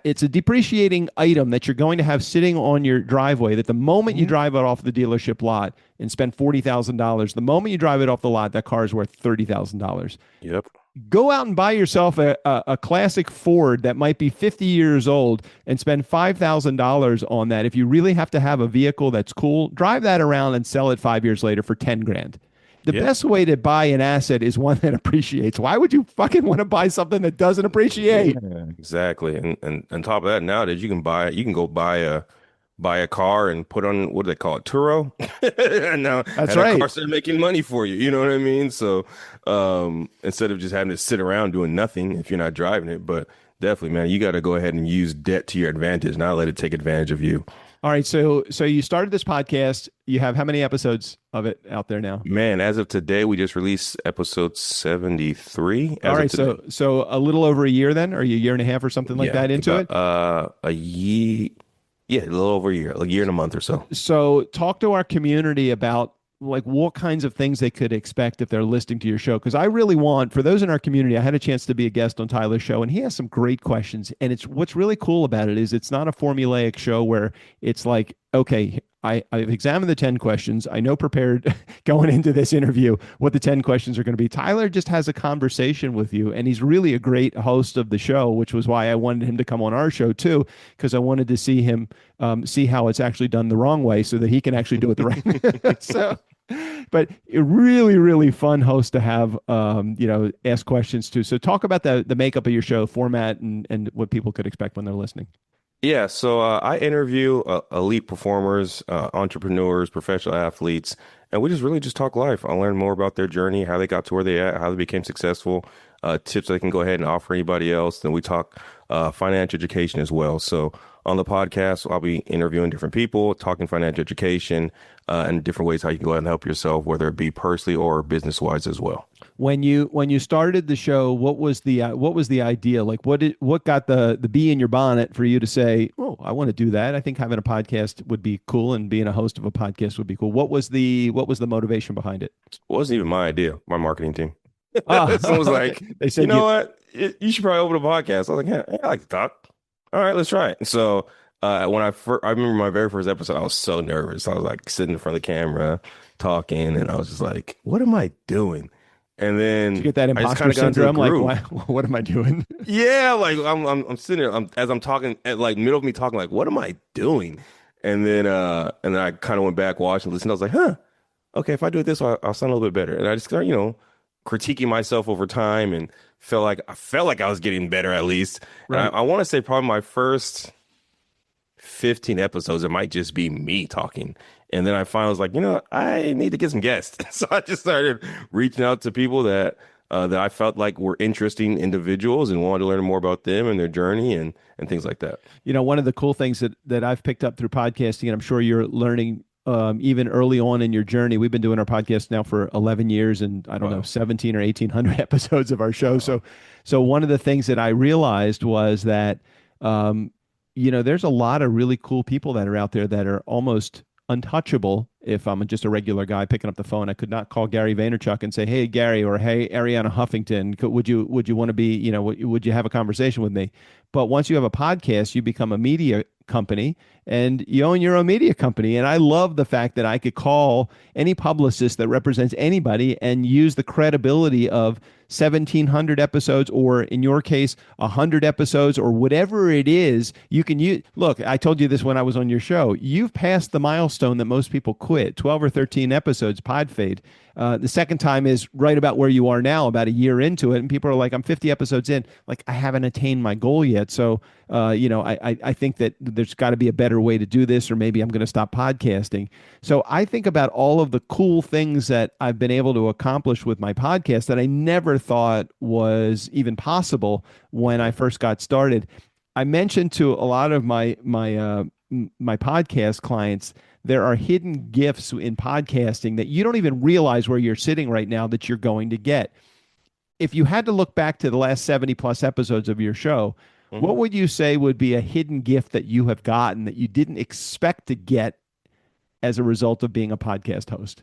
it's a depreciating item that you're going to have sitting on your driveway that the moment you drive it off the dealership lot and spend $40,000, the moment you drive it off the lot, that car is worth $30,000. Yep. Go out and buy yourself a classic Ford that might be 50 years old and spend $5,000 on that. If you really have to have a vehicle that's cool, drive that around and sell it 5 years later for 10 grand. The best way to buy an asset is one that appreciates. Why would you fucking want to buy something that doesn't appreciate? Yeah, exactly. And on top of that, nowadays you can go buy a car and put on, what do they call it, Turo? and now that's right. A car started making money for you. You know what I mean? So instead of just having to sit around doing nothing if you're not driving it, but definitely, man, you got to go ahead and use debt to your advantage, not let it take advantage of you. All right, so you started this podcast. You have how many episodes of it out there now? Man, as of today, we just released episode 73. All right, so a little over a year then, or a year and a half or something like that into it? A year, a little over a year and a month or so. So talk to our community about like what kinds of things they could expect if they're listening to your show. Because I really want, for those in our community, I had a chance to be a guest on Tyler's show, and he has some great questions. And it's what's really cool about it is it's not a formulaic show where it's like, okay, I've examined the 10 questions. I know prepared going into this interview what the 10 questions are going to be. Tyler just has a conversation with you, and he's really a great host of the show, which was why I wanted him to come on our show too, because I wanted to see him see how it's actually done the wrong way so that he can actually do it the right. So, but a really, really fun host to have, ask questions to. So talk about the makeup of your show, format, and what people could expect when they're listening. Yeah, so I interview elite performers, entrepreneurs, professional athletes, and we just really just talk life. I learn more about their journey, how they got to where they at, how they became successful, tips they can go ahead and offer anybody else. Then we talk financial education as well. So on the podcast, I'll be interviewing different people, talking financial education, and different ways how you can go ahead and help yourself, whether it be personally or business wise as well. When you started the show, what was the idea? Like what got the bee in your bonnet for you to say, "Oh, I want to do that. I think having a podcast would be cool, and being a host of a podcast would be cool." What was the motivation behind it? It wasn't even my idea. My marketing team. Oh, Someone was okay. like, They said you know what? You should probably open a podcast. I was like, yeah, I like to talk. All right, let's try it. So when I remember my very first episode, I was so nervous. I was like sitting in front of the camera, talking, and I was just like, what am I doing? And then you get that I just imposter kind of got into the syndrome. Like, groove. what am I doing? Yeah, like I'm sitting there, as I'm talking, at like middle of me talking, like, what am I doing? And then I kind of went back, watched and listened. I was like, huh, okay, if I do it this way, I'll sound a little bit better. And I just started, critiquing myself over time, and I felt like I was getting better at least. Right. And I want to say probably my first 15 episodes, it might just be me talking. And then I finally was like, I need to get some guests. So I just started reaching out to people that I felt like were interesting individuals and wanted to learn more about them and their journey and things like that. One of the cool things that I've picked up through podcasting, and I'm sure you're learning even early on in your journey. We've been doing our podcast now for 11 years, and I don't know, 17 or 1800 episodes of our show. Wow. So one of the things that I realized was that, there's a lot of really cool people that are out there that are almost untouchable. If I'm just a regular guy picking up the phone, I could not call Gary Vaynerchuk and say, "Hey, Gary," or "Hey, Ariana Huffington, would you want to be, would you have a conversation with me?" But once you have a podcast, you become a media company, and you own your own media company. And I love the fact that I could call any publicist that represents anybody and use the credibility of 1,700 episodes, or in your case, 100 episodes, or whatever it is. You can use. Look, I told you this when I was on your show. You've passed the milestone that most people quit. 12 or 13 episodes, pod fade. The second time is right about where you are now, about a year into it, and people are like, "I'm 50 episodes in. Like, I haven't attained my goal yet." So, I think that there's got to be a better way to do this, or maybe I'm going to stop podcasting. So I think about all of the cool things that I've been able to accomplish with my podcast that I never thought was even possible when I first got started. I mentioned to a lot of my podcast clients, there are hidden gifts in podcasting that you don't even realize where you're sitting right now that you're going to get. If you had to look back to the last 70 plus episodes of your show, what would you say would be a hidden gift that you have gotten that you didn't expect to get as a result of being a podcast host?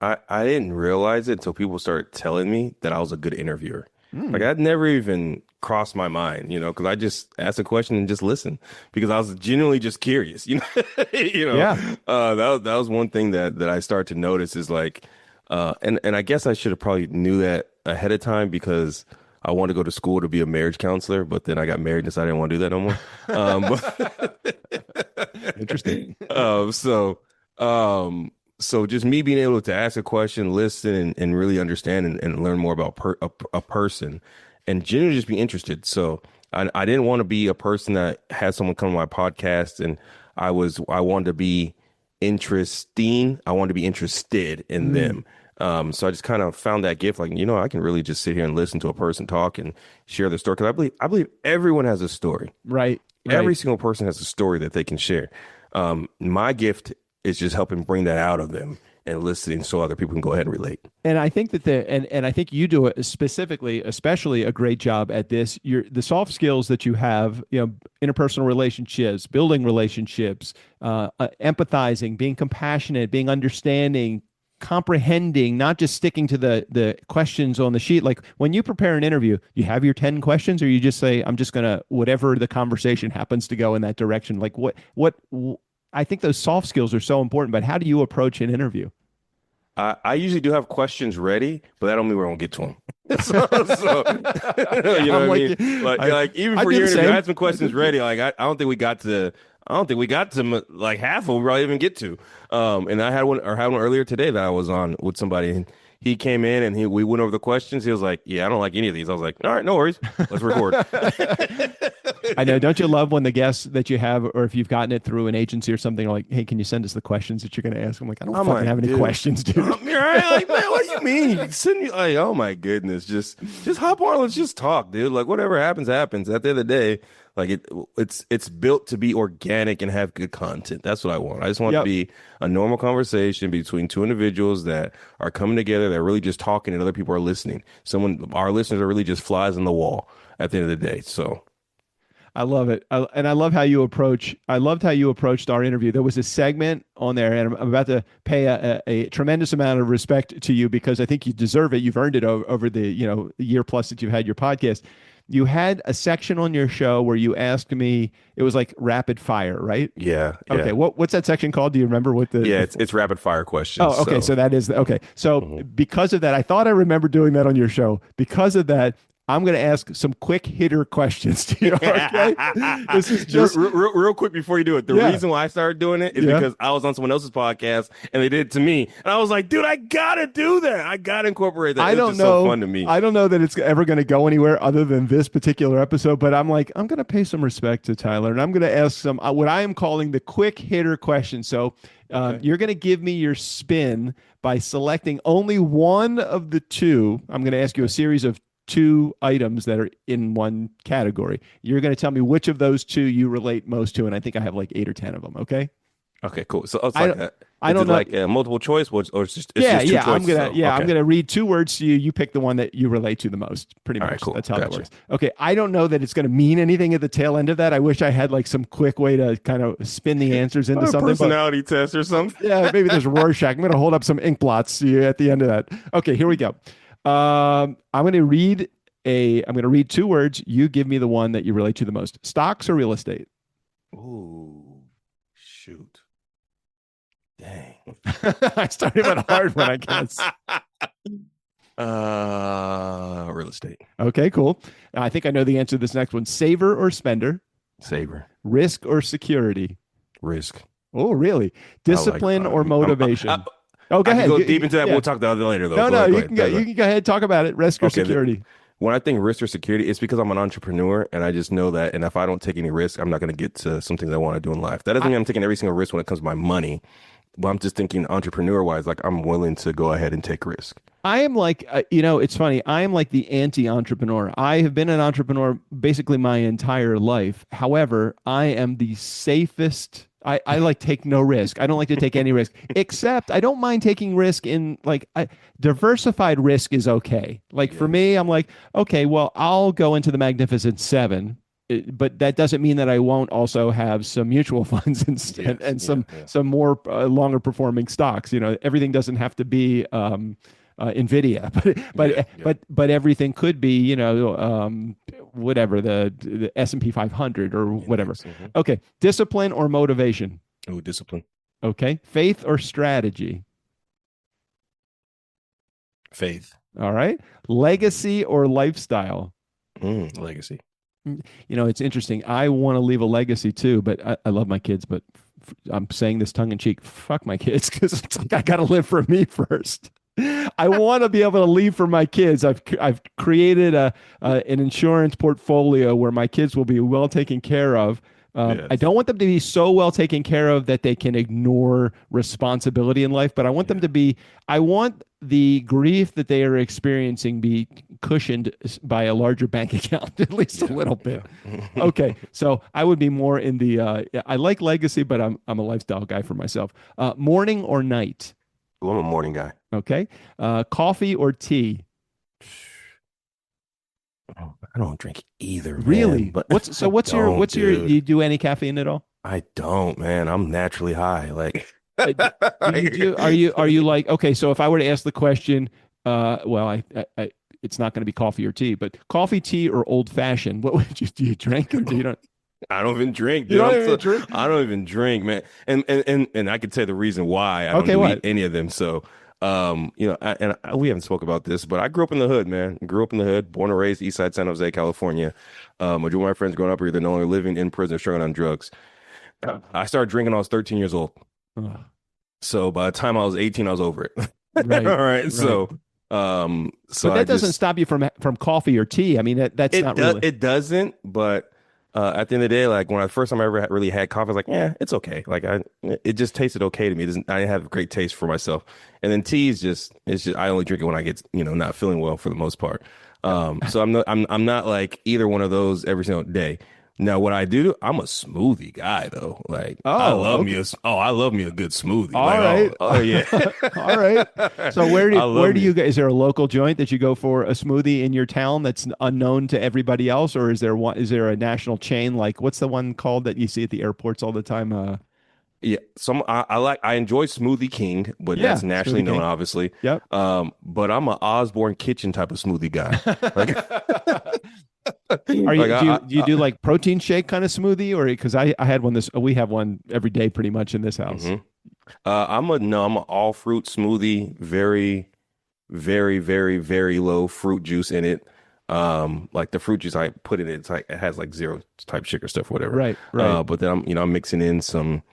I didn't realize it until people started telling me that I was a good interviewer. Like, I'd never even crossed my mind, because I just asked a question and just listened because I was genuinely just curious, Yeah. That was one thing that I started to notice is like, and I guess I should have probably knew that ahead of time because I wanted to go to school to be a marriage counselor, but then I got married and decided I didn't want to do that no more. Interesting. So just me being able to ask a question, listen, and really understand and learn more about a person and genuinely just be interested. So I didn't want to be a person that had someone come to my podcast and I wanted to be interesting. I wanted to be interested in them. So I just kind of found that gift, like, I can really just sit here and listen to a person talk and share their story. Because I believe everyone has a story. Right. Every single person has a story that they can share. My gift is just helping bring that out of them and listening so other people can go ahead and relate. And I think that and I think you do it specifically, especially a great job at this. The soft skills that you have, interpersonal relationships, building relationships, empathizing, being compassionate, being understanding, comprehending, not just sticking to the questions on the sheet. Like when you prepare an interview, you have your 10 questions, or you just say, I'm just gonna whatever the conversation happens to go in that direction. Like what I think those soft skills are so important. But how do you approach an interview? I usually do have questions ready, but that don't mean we're gonna get to them. You know what I mean? Like even for your interview, I had some questions ready. Like I don't think we got to. I don't think we got to like half of them. We probably even get to. And I had one earlier today that I was on with somebody. And he came in and we went over the questions. He was like, "Yeah, I don't like any of these." I was like, "All right, no worries. Let's record." I know. Don't you love when the guests that you have, or if you've gotten it through an agency or something, are like, "Hey, can you send us the questions that you're going to ask?" I'm like, I don't fucking have any questions, dude. You're right. Like, man, what do you mean? Send me like, oh my goodness, just hop on. Let's just talk, dude. Like whatever happens, happens. At the end of the day, like it's built to be organic and have good content. That's what I want. I just want it to be a normal conversation between two individuals that are coming together. That are really just talking, and other people are listening. Our listeners are really just flies on the wall at the end of the day. So. I love it. And I love how you approached our interview. There was a segment on there, and I'm about to pay a tremendous amount of respect to you because I think you deserve it. You've earned it over the year plus that you've had your podcast. You had a section on your show where you asked me, it was like rapid fire, right? Yeah. Okay. What's that section called? Do you remember what the? Yeah, it's rapid fire questions. Oh, okay. So that is okay. So because of that, I thought I remember doing that on your show. Because of that, I'm going to ask some quick hitter questions to you. Okay. This is just real quick before you do it. The reason why I started doing it is because I was on someone else's podcast and they did it to me. And I was like, dude, I got to do that. I got to incorporate that. It's just so fun to me. I don't know that it's ever going to go anywhere other than this particular episode, but I'm like, I'm going to pay some respect to Tyler and I'm going to ask some, what I am calling the quick hitter questions. So you're going to give me your spin by selecting only one of the two. I'm going to ask you a series of two items that are in one category. You're going to tell me which of those two you relate most to, and I think I have like 8 or 10 of them. Okay. Okay. Cool. So it's like I don't know, like multiple choice, or it's just two I'm choices, gonna I'm gonna read 2 words to you. You pick the one that you relate to the most. Pretty much. All right, cool. That's how that works. Okay. I don't know that it's going to mean anything at the tail end of that. I wish I had like some quick way to kind of spin the answers into something. Personality test or something. Yeah, maybe there's Rorschach. I'm going to hold up some ink blots to you at the end of that. Okay. Here we go. I'm going to read 2 words. You give me the one that you relate to the most. Stocks or real estate? Ooh, shoot. Dang. I started with a hard one, I guess. Real estate. Okay, cool. I think I know the answer to this next one. Saver or spender? Saver. Risk or security? Risk. Oh, really? Discipline or motivation? Go ahead. Go deep into that. Yeah. We'll talk about that later, though. You can go ahead. Talk about it. Risk or security? When I think risk or security, it's because I'm an entrepreneur and I just know that. And if I don't take any risk, I'm not going to get to something that I want to do in life. That doesn't mean I'm taking every single risk when it comes to my money. But I'm just thinking entrepreneur wise, like I'm willing to go ahead and take risk. I am like, it's funny. I am like the anti-entrepreneur. I have been an entrepreneur basically my entire life. However, I am the safest. I like take no risk. I don't like to take any risk, except I don't mind taking risk in like diversified risk is okay. Like for me, I'm like, okay, well, I'll go into the Magnificent Seven, but that doesn't mean that I won't also have some mutual funds instead and some more longer performing stocks. Everything doesn't have to be Nvidia, but everything could be, whatever the S&P 500 or whatever. Okay, discipline or motivation? Oh, discipline. Okay, faith or strategy? Faith. All right, legacy or lifestyle? Legacy. It's interesting. I want to leave a legacy too, but I love my kids, but I'm saying this tongue in cheek. Fuck my kids, because it's like I got to live for me first. I want to be able to leave for my kids. I've created an insurance portfolio where my kids will be well taken care of. I don't want them to be so well taken care of that they can ignore responsibility in life, but I want them to be. I want the grief that they are experiencing be cushioned by a larger bank account, at least a little bit. Okay, so I would be more in the. I like legacy, but I'm a lifestyle guy for myself. Morning or night? Well, I'm a morning guy. Okay. Coffee or tea? I don't drink either, man. Really? But What's I so what's your don't, what's your do dude. you do any caffeine at all? I don't, man. I'm naturally high. Like, Do you do are you like okay, so if I were to ask the question, well, I it's not going to be coffee or tea, but coffee, tea, or old fashioned, what would you do you drink or do you don't I don't even drink, you dude. don't even drink? I don't even drink, man. And I can tell you the reason why I don't Okay, do what? any of them. So, we haven't spoke about this, but I grew up in the hood, man. Grew up in the hood, born and raised East Side, San Jose, California. Majority of my friends growing up are either no longer living in prison or struggling on drugs. I started drinking when I was 13 years old. Oh, So by the time I was 18, I was over it. right, All right. right. So But I that doesn't just stop you from coffee or tea. I mean, that's not really. it doesn't, but at the end of the day, like when I first time I ever really had coffee, I was like, yeah, it's okay. Like it just tasted okay to me. It doesn't, I didn't have a great taste for myself. And then tea is just, it's just, I only drink it when I get, not feeling well for the most part. So I'm not like either one of those every single day. Now, what I do, I'm a smoothie guy though. Like Oh, okay. I love me a good smoothie. All Like, right. oh yeah. All right. So I where love do me. you go? Is there a local joint that you go for a smoothie in your town that's unknown to everybody else, or is there a national chain like what's the one called that you see at the airports all the time? Yeah, I enjoy Smoothie King, but Yeah, that's nationally Smoothie known, King. obviously. Yep. But I'm a Osborne Kitchen type of smoothie guy. Like, Are you like do you do like protein shake kind of smoothie or because I had one this we have one every day pretty much in this house. mhm. I'm a all fruit smoothie, very, very, very, very low fruit juice in it. Like the fruit juice I put in it, it's like it has like zero type sugar stuff, or whatever. Right, right. But then I'm mixing in some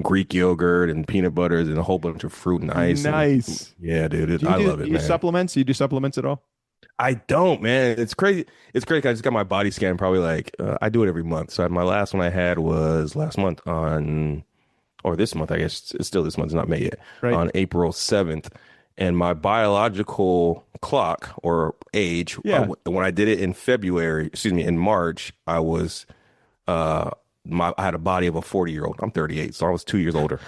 Greek yogurt and peanut butters and a whole bunch of fruit and ice and Nice. yeah, dude, Do I love it, you man. supplements? Do you do supplements at all? I don't, man. It's crazy. It's crazy. I just got my body scan probably like I do it every month. So my last one I had was last month or this month, I guess it's still this month, it's not May yet, Right. on April 7th. And my biological clock or age, Yeah. when I did it in February, excuse me, in March, I was I had a body of a 40-year-old. I'm 38, so I was 2 years older.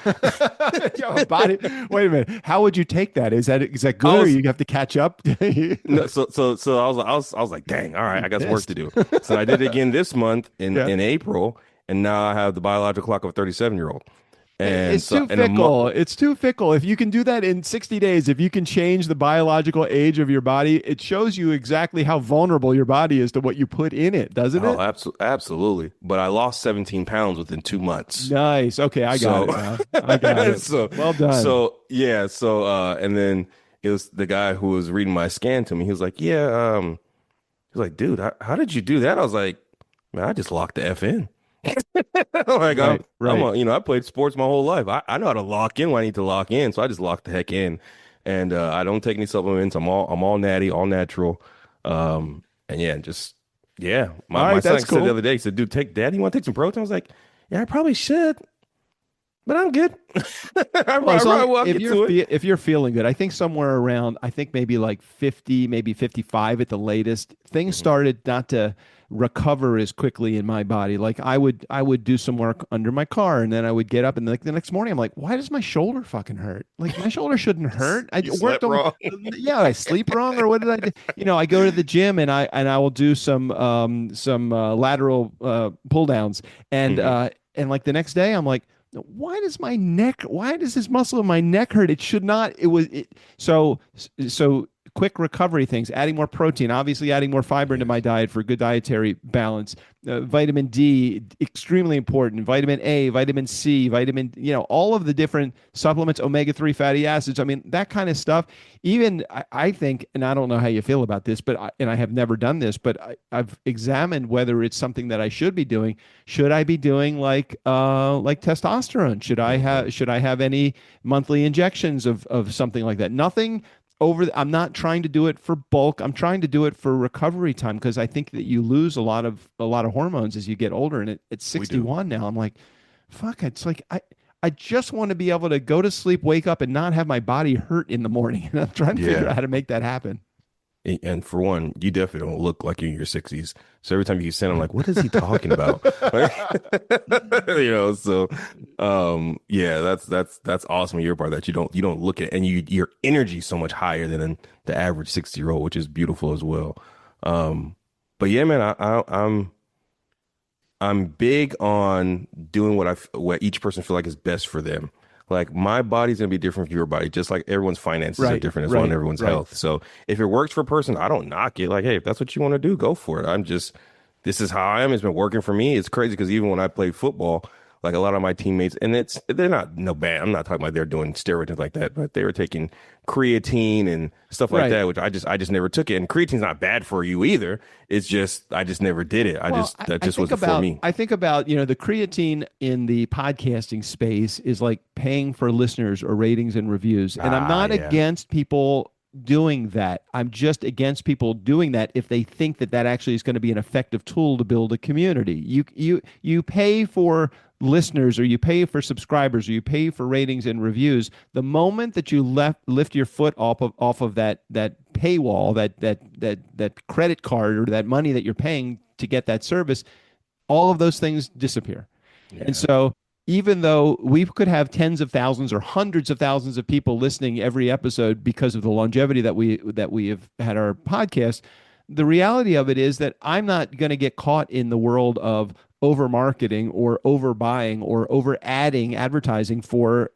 Yo, body. Wait a minute. How would you take that? Is that I good, or was you have to catch up? No, so I was like, dang, all right, You I got some work to pissed. do. So I did it again this month in Yeah. in April, and now I have the biological clock of a 37-year-old. And It's so too in a month, fickle. It's too fickle. If you can do that in 60 days, if you can change the biological age of your body, it shows you exactly how vulnerable your body is to what you put in it, doesn't oh, it? absolutely. But I lost 17 pounds within 2 months. Nice. Okay, I got So it now. I got it. so Well done. so yeah, and then it was the guy who was reading my scan to me. He was like, yeah, he was like, dude, how did you do that? I was like, man, I just locked the F in. Like Right, right. I played sports my whole life. I know how to lock in when I need to lock in, so I just lock the heck in. And I don't take any supplements. I'm all natty, all natural. And yeah, just yeah. All My right, son that's said the cool. other day, he said, dude, Dad, you want to take some protein? I was like, yeah, I probably should, but I'm good. I Well, as long probably will get to it. if you're feeling good, I think somewhere around I think maybe like 50, maybe 55 at the latest, things Mhm. started not to recover as quickly in my body. Like I would do some work under my car and then I would get up and like the next morning I'm like, why does my shoulder fucking hurt? Like my shoulder shouldn't hurt. I You worked slept on wrong. yeah, I sleep wrong or what did I do? You know, I go to the gym and I will do some lateral pull downs Hmm. and like the next day I'm like why does this muscle in my neck hurt? It should not. So quick recovery things, adding more protein, obviously adding more fiber into my Yes. diet for good dietary balance. Vitamin D, extremely important. Vitamin A, vitamin C, all of the different supplements, omega-3 fatty acids. I mean, that kind of stuff. Even I think, and I don't know how you feel about this, and I have never done this, but I've examined whether it's something that I should be doing. Should I be doing like testosterone? Hmm. Should I have any monthly injections of something like that? Nothing I'm not trying to do it for bulk. I'm trying to do it for recovery time because I think that you lose a lot of hormones as you get older. And at We do. 61 now, I'm like, fuck, it's like I just want to be able to go to sleep, wake up, and not have my body hurt in the morning. And I'm trying to figure Yeah. out how to make that happen. And for one, you definitely don't look like you're in your 60s. So every time you send, I'm like, what is he talking about? So yeah, that's awesome on your part that you don't look at, and your energy is so much higher than the average 60-year-old, which is beautiful as well. But yeah, man, I'm big on doing what each person feel like is best for them. Like my body's gonna be different from your body, just like everyone's finances are Right, different as well, and right, everyone's right. health. So if it works for a person, I don't knock it. Like, hey, if that's what you want to do, go for it. This is how I am. It's been working for me. It's crazy because even when I played football, like a lot of my teammates, and they're not no bad. I'm not talking about they're doing steroids like that, but they were taking creatine and stuff like Right. that, which I just never took it. And creatine's not bad for you either. It's just I just never did it. Well, That I just think wasn't for me. I think about, the creatine in the podcasting space is like paying for listeners or ratings and reviews. And I'm Ah, not yeah. against people doing that. I'm just against people doing that if they think that that actually is going to be an effective tool to build a community. You pay for listeners, or you pay for subscribers, or you pay for ratings and reviews. The moment that you lift your foot off of that paywall, that credit card, or that money that you're paying to get that service, all of those things disappear. And Yeah. so, even though we could have tens of thousands or hundreds of thousands of people listening every episode because of the longevity that we have had our podcast, the reality of it is that I'm not going to get caught in the world of over marketing or overbuying or over adding advertising for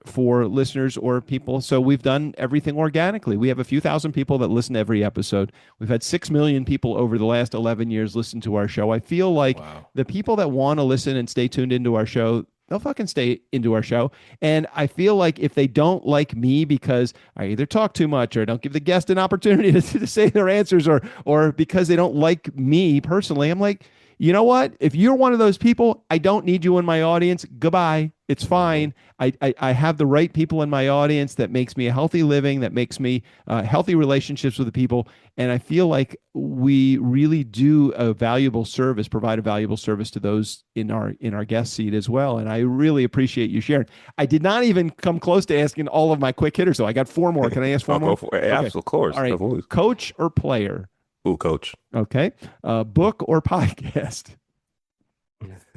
listeners or people. So we've done everything organically. We have a few thousand people that listen to every episode. We've had 6 million people over the last 11 years listen to our show. I feel like Wow. the people that want to listen and stay tuned into our show, they'll fucking stay into our show. And I feel like if they don't like me because I either talk too much or don't give the guest an opportunity to say their answers, or because they don't like me personally, I'm like, you know what? If you're one of those people, I don't need you in my audience. Goodbye. It's Mhm. fine. I have the right people in my audience that makes me a healthy living, that makes me healthy relationships with the people. And I feel like we really do a valuable service, provide a valuable service to those in our guest seat as well. And I really appreciate you sharing. I did not even come close to asking all of my quick hitters, so I got four more. Can I ask four I'll go more? for it. Okay. Absolutely, of course. All right. Absolutely. Coach or player? Ooh, coach. Okay. Book or podcast?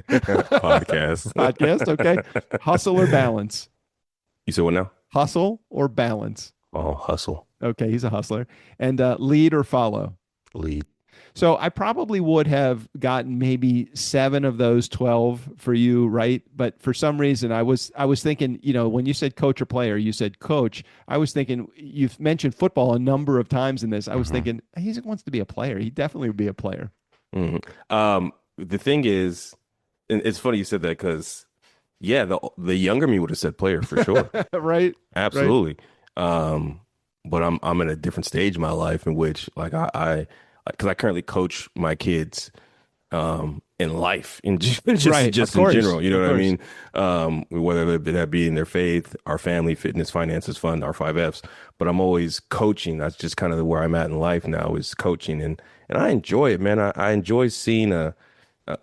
Podcast. Podcast. Okay. Hustle or balance? You said what now? Hustle or balance? Oh, hustle. Okay, he's a hustler. And lead or follow? Lead. So I probably would have gotten maybe 7 of those 12 for you, right? But for some reason, I was thinking, when you said coach or player, you said coach. I was thinking, you've mentioned football a number of times in this. I was Mhm. thinking he wants to be a player. He definitely would be a player. Mhm. The thing is, and it's funny you said that because, yeah, the younger me would have said player for sure. Right? Right. Absolutely. But I'm in a different stage in my life in which like because I currently coach my kids in life in just Right. Of just in course. general, you know Of what I course. mean? Whether that be in their faith, our family, fitness, finances, fund, our 5 Fs. But I'm always coaching. That's just kind of where I'm at in life now is coaching, and I enjoy it, man. I enjoy seeing a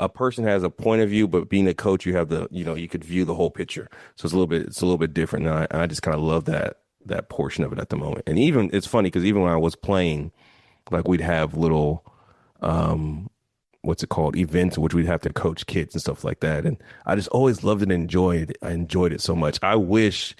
person has a point of view, but being a coach, you have you could view the whole picture. So it's a little bit different. And I just kind of love that portion of it at the moment. And even it's funny because even when I was playing, like we'd have little what's it called, events in which we'd have to coach kids and stuff like that. And I just always loved it and enjoyed it. I enjoyed it so much. I wish,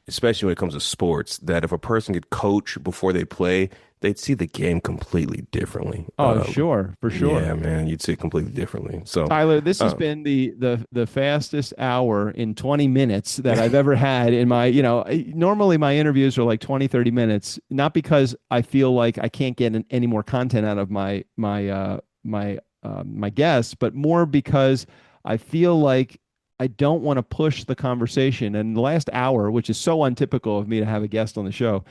especially when it comes to sports, that if a person could coach before they play, they'd see the game completely differently. Oh, sure, for sure. Yeah, man, you'd see it completely differently. So, Tyler, this has uh, been the fastest hour in 20 minutes that I've ever had in my, normally my interviews are like 20, 30 minutes, not because I feel like I can't get any more content out of my guests, but more because I feel like I don't want to push the conversation. And the last hour, which is so untypical of me to have a guest on the show,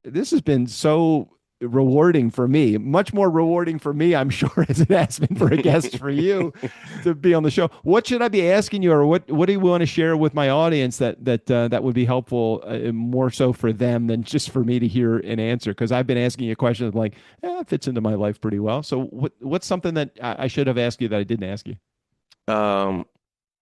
this has been so rewarding for me, much more rewarding for me, I'm sure, as it has been for a guest for you to be on the show. What should I be asking you, or what do you want to share with my audience that would be helpful, more so for them than just for me to hear an answer? Because I've been asking you questions like, it fits into my life pretty well. So what's something that I should have asked you that I didn't ask you? um,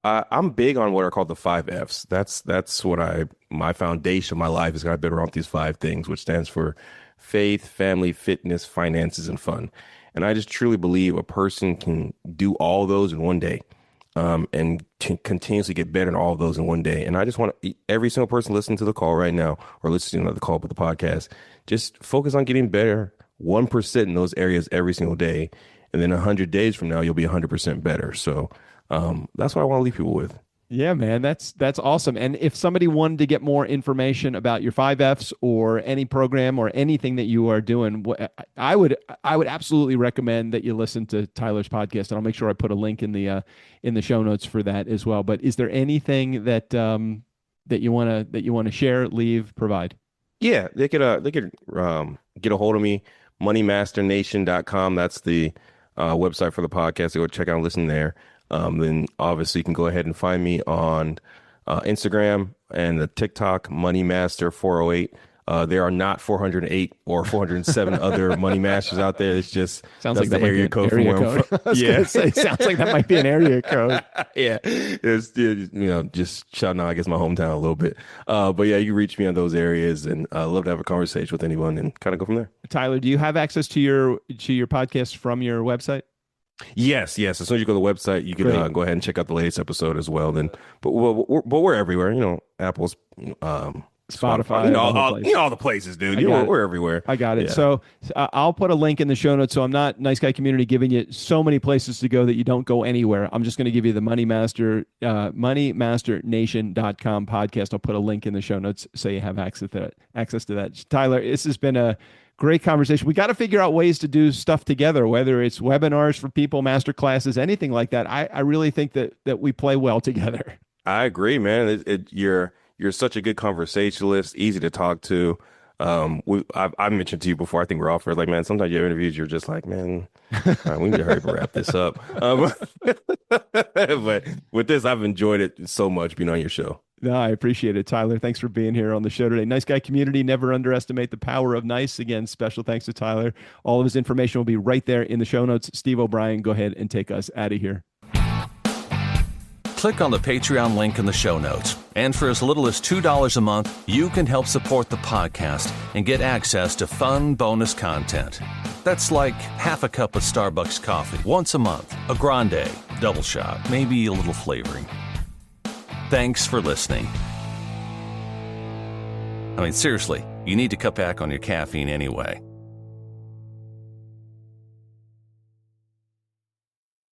I'm big on what are called the 5 Fs. That's what my foundation of my life is. I've been around these 5 things, which stands for faith, family, fitness, finances, and fun. And I just truly believe a person can do all those in one day, and can continuously get better in all of those in one day. And I just want every single person listening to the call right now, or listening to the call, but the podcast, just focus on getting better 1% in those areas every single day. And then 100 days from now, you'll be 100% better. So that's what I want to leave people with. Yeah, man, that's awesome. And if somebody wanted to get more information about your 5 Fs or any program or anything that you are doing, I would absolutely recommend that you listen to Tyler's podcast, and I'll make sure I put a link in the show notes for that as well. But is there anything that that you want to share, leave, provide? Yeah, they could get a hold of me, moneymasternation.com. That's the website for the podcast. Go check out and listen there. Then obviously you can go ahead and find me on Instagram and the TikTok, MoneyMaster408. There are not 408 or 407 other Money Masters out there. It's just sounds like that area code from where I'm from. Yeah, sounds like that might be an area code. Yeah, it's just shouting out, I guess, my hometown a little bit. But yeah, you reach me on those areas, and I love to have a conversation with anyone and kind of go from there. Tyler, do you have access to your podcast from your website? Yes. As soon as you go to the website, you can go ahead and check out the latest episode as well. Then, but we're everywhere. Apple's, Spotify, all the places, dude. We're everywhere. I got it. Yeah. So I'll put a link in the show notes. So I'm not Nice Guy Community giving you so many places to go that you don't go anywhere. I'm just going to give you the MoneyMasternation.com podcast. I'll put a link in the show notes so you have access to that. Tyler, this has been a great conversation. We got to figure out ways to do stuff together, whether it's webinars for people, master classes, anything like that. I really think that we play well together. I agree, man. You're such a good conversationalist, easy to talk to. I mentioned to you before, I think we're off for, like, man, sometimes your interviews, you're just like, man, all right, we need to hurry up and wrap this up. But with this, I've enjoyed it so much being on your show. No, I appreciate it, Tyler. Thanks for being here on the show today. Nice Guy Community, never underestimate the power of nice. Again, special thanks to Tyler. All of his information will be right there in the show notes. Steve O'Brien, go ahead and take us out of here. Click on the Patreon link in the show notes. And for as little as $2 a month, you can help support the podcast and get access to fun bonus content. That's like half a cup of Starbucks coffee once a month, a grande, double shot, maybe a little flavoring. Thanks for listening. I mean, seriously, you need to cut back on your caffeine anyway.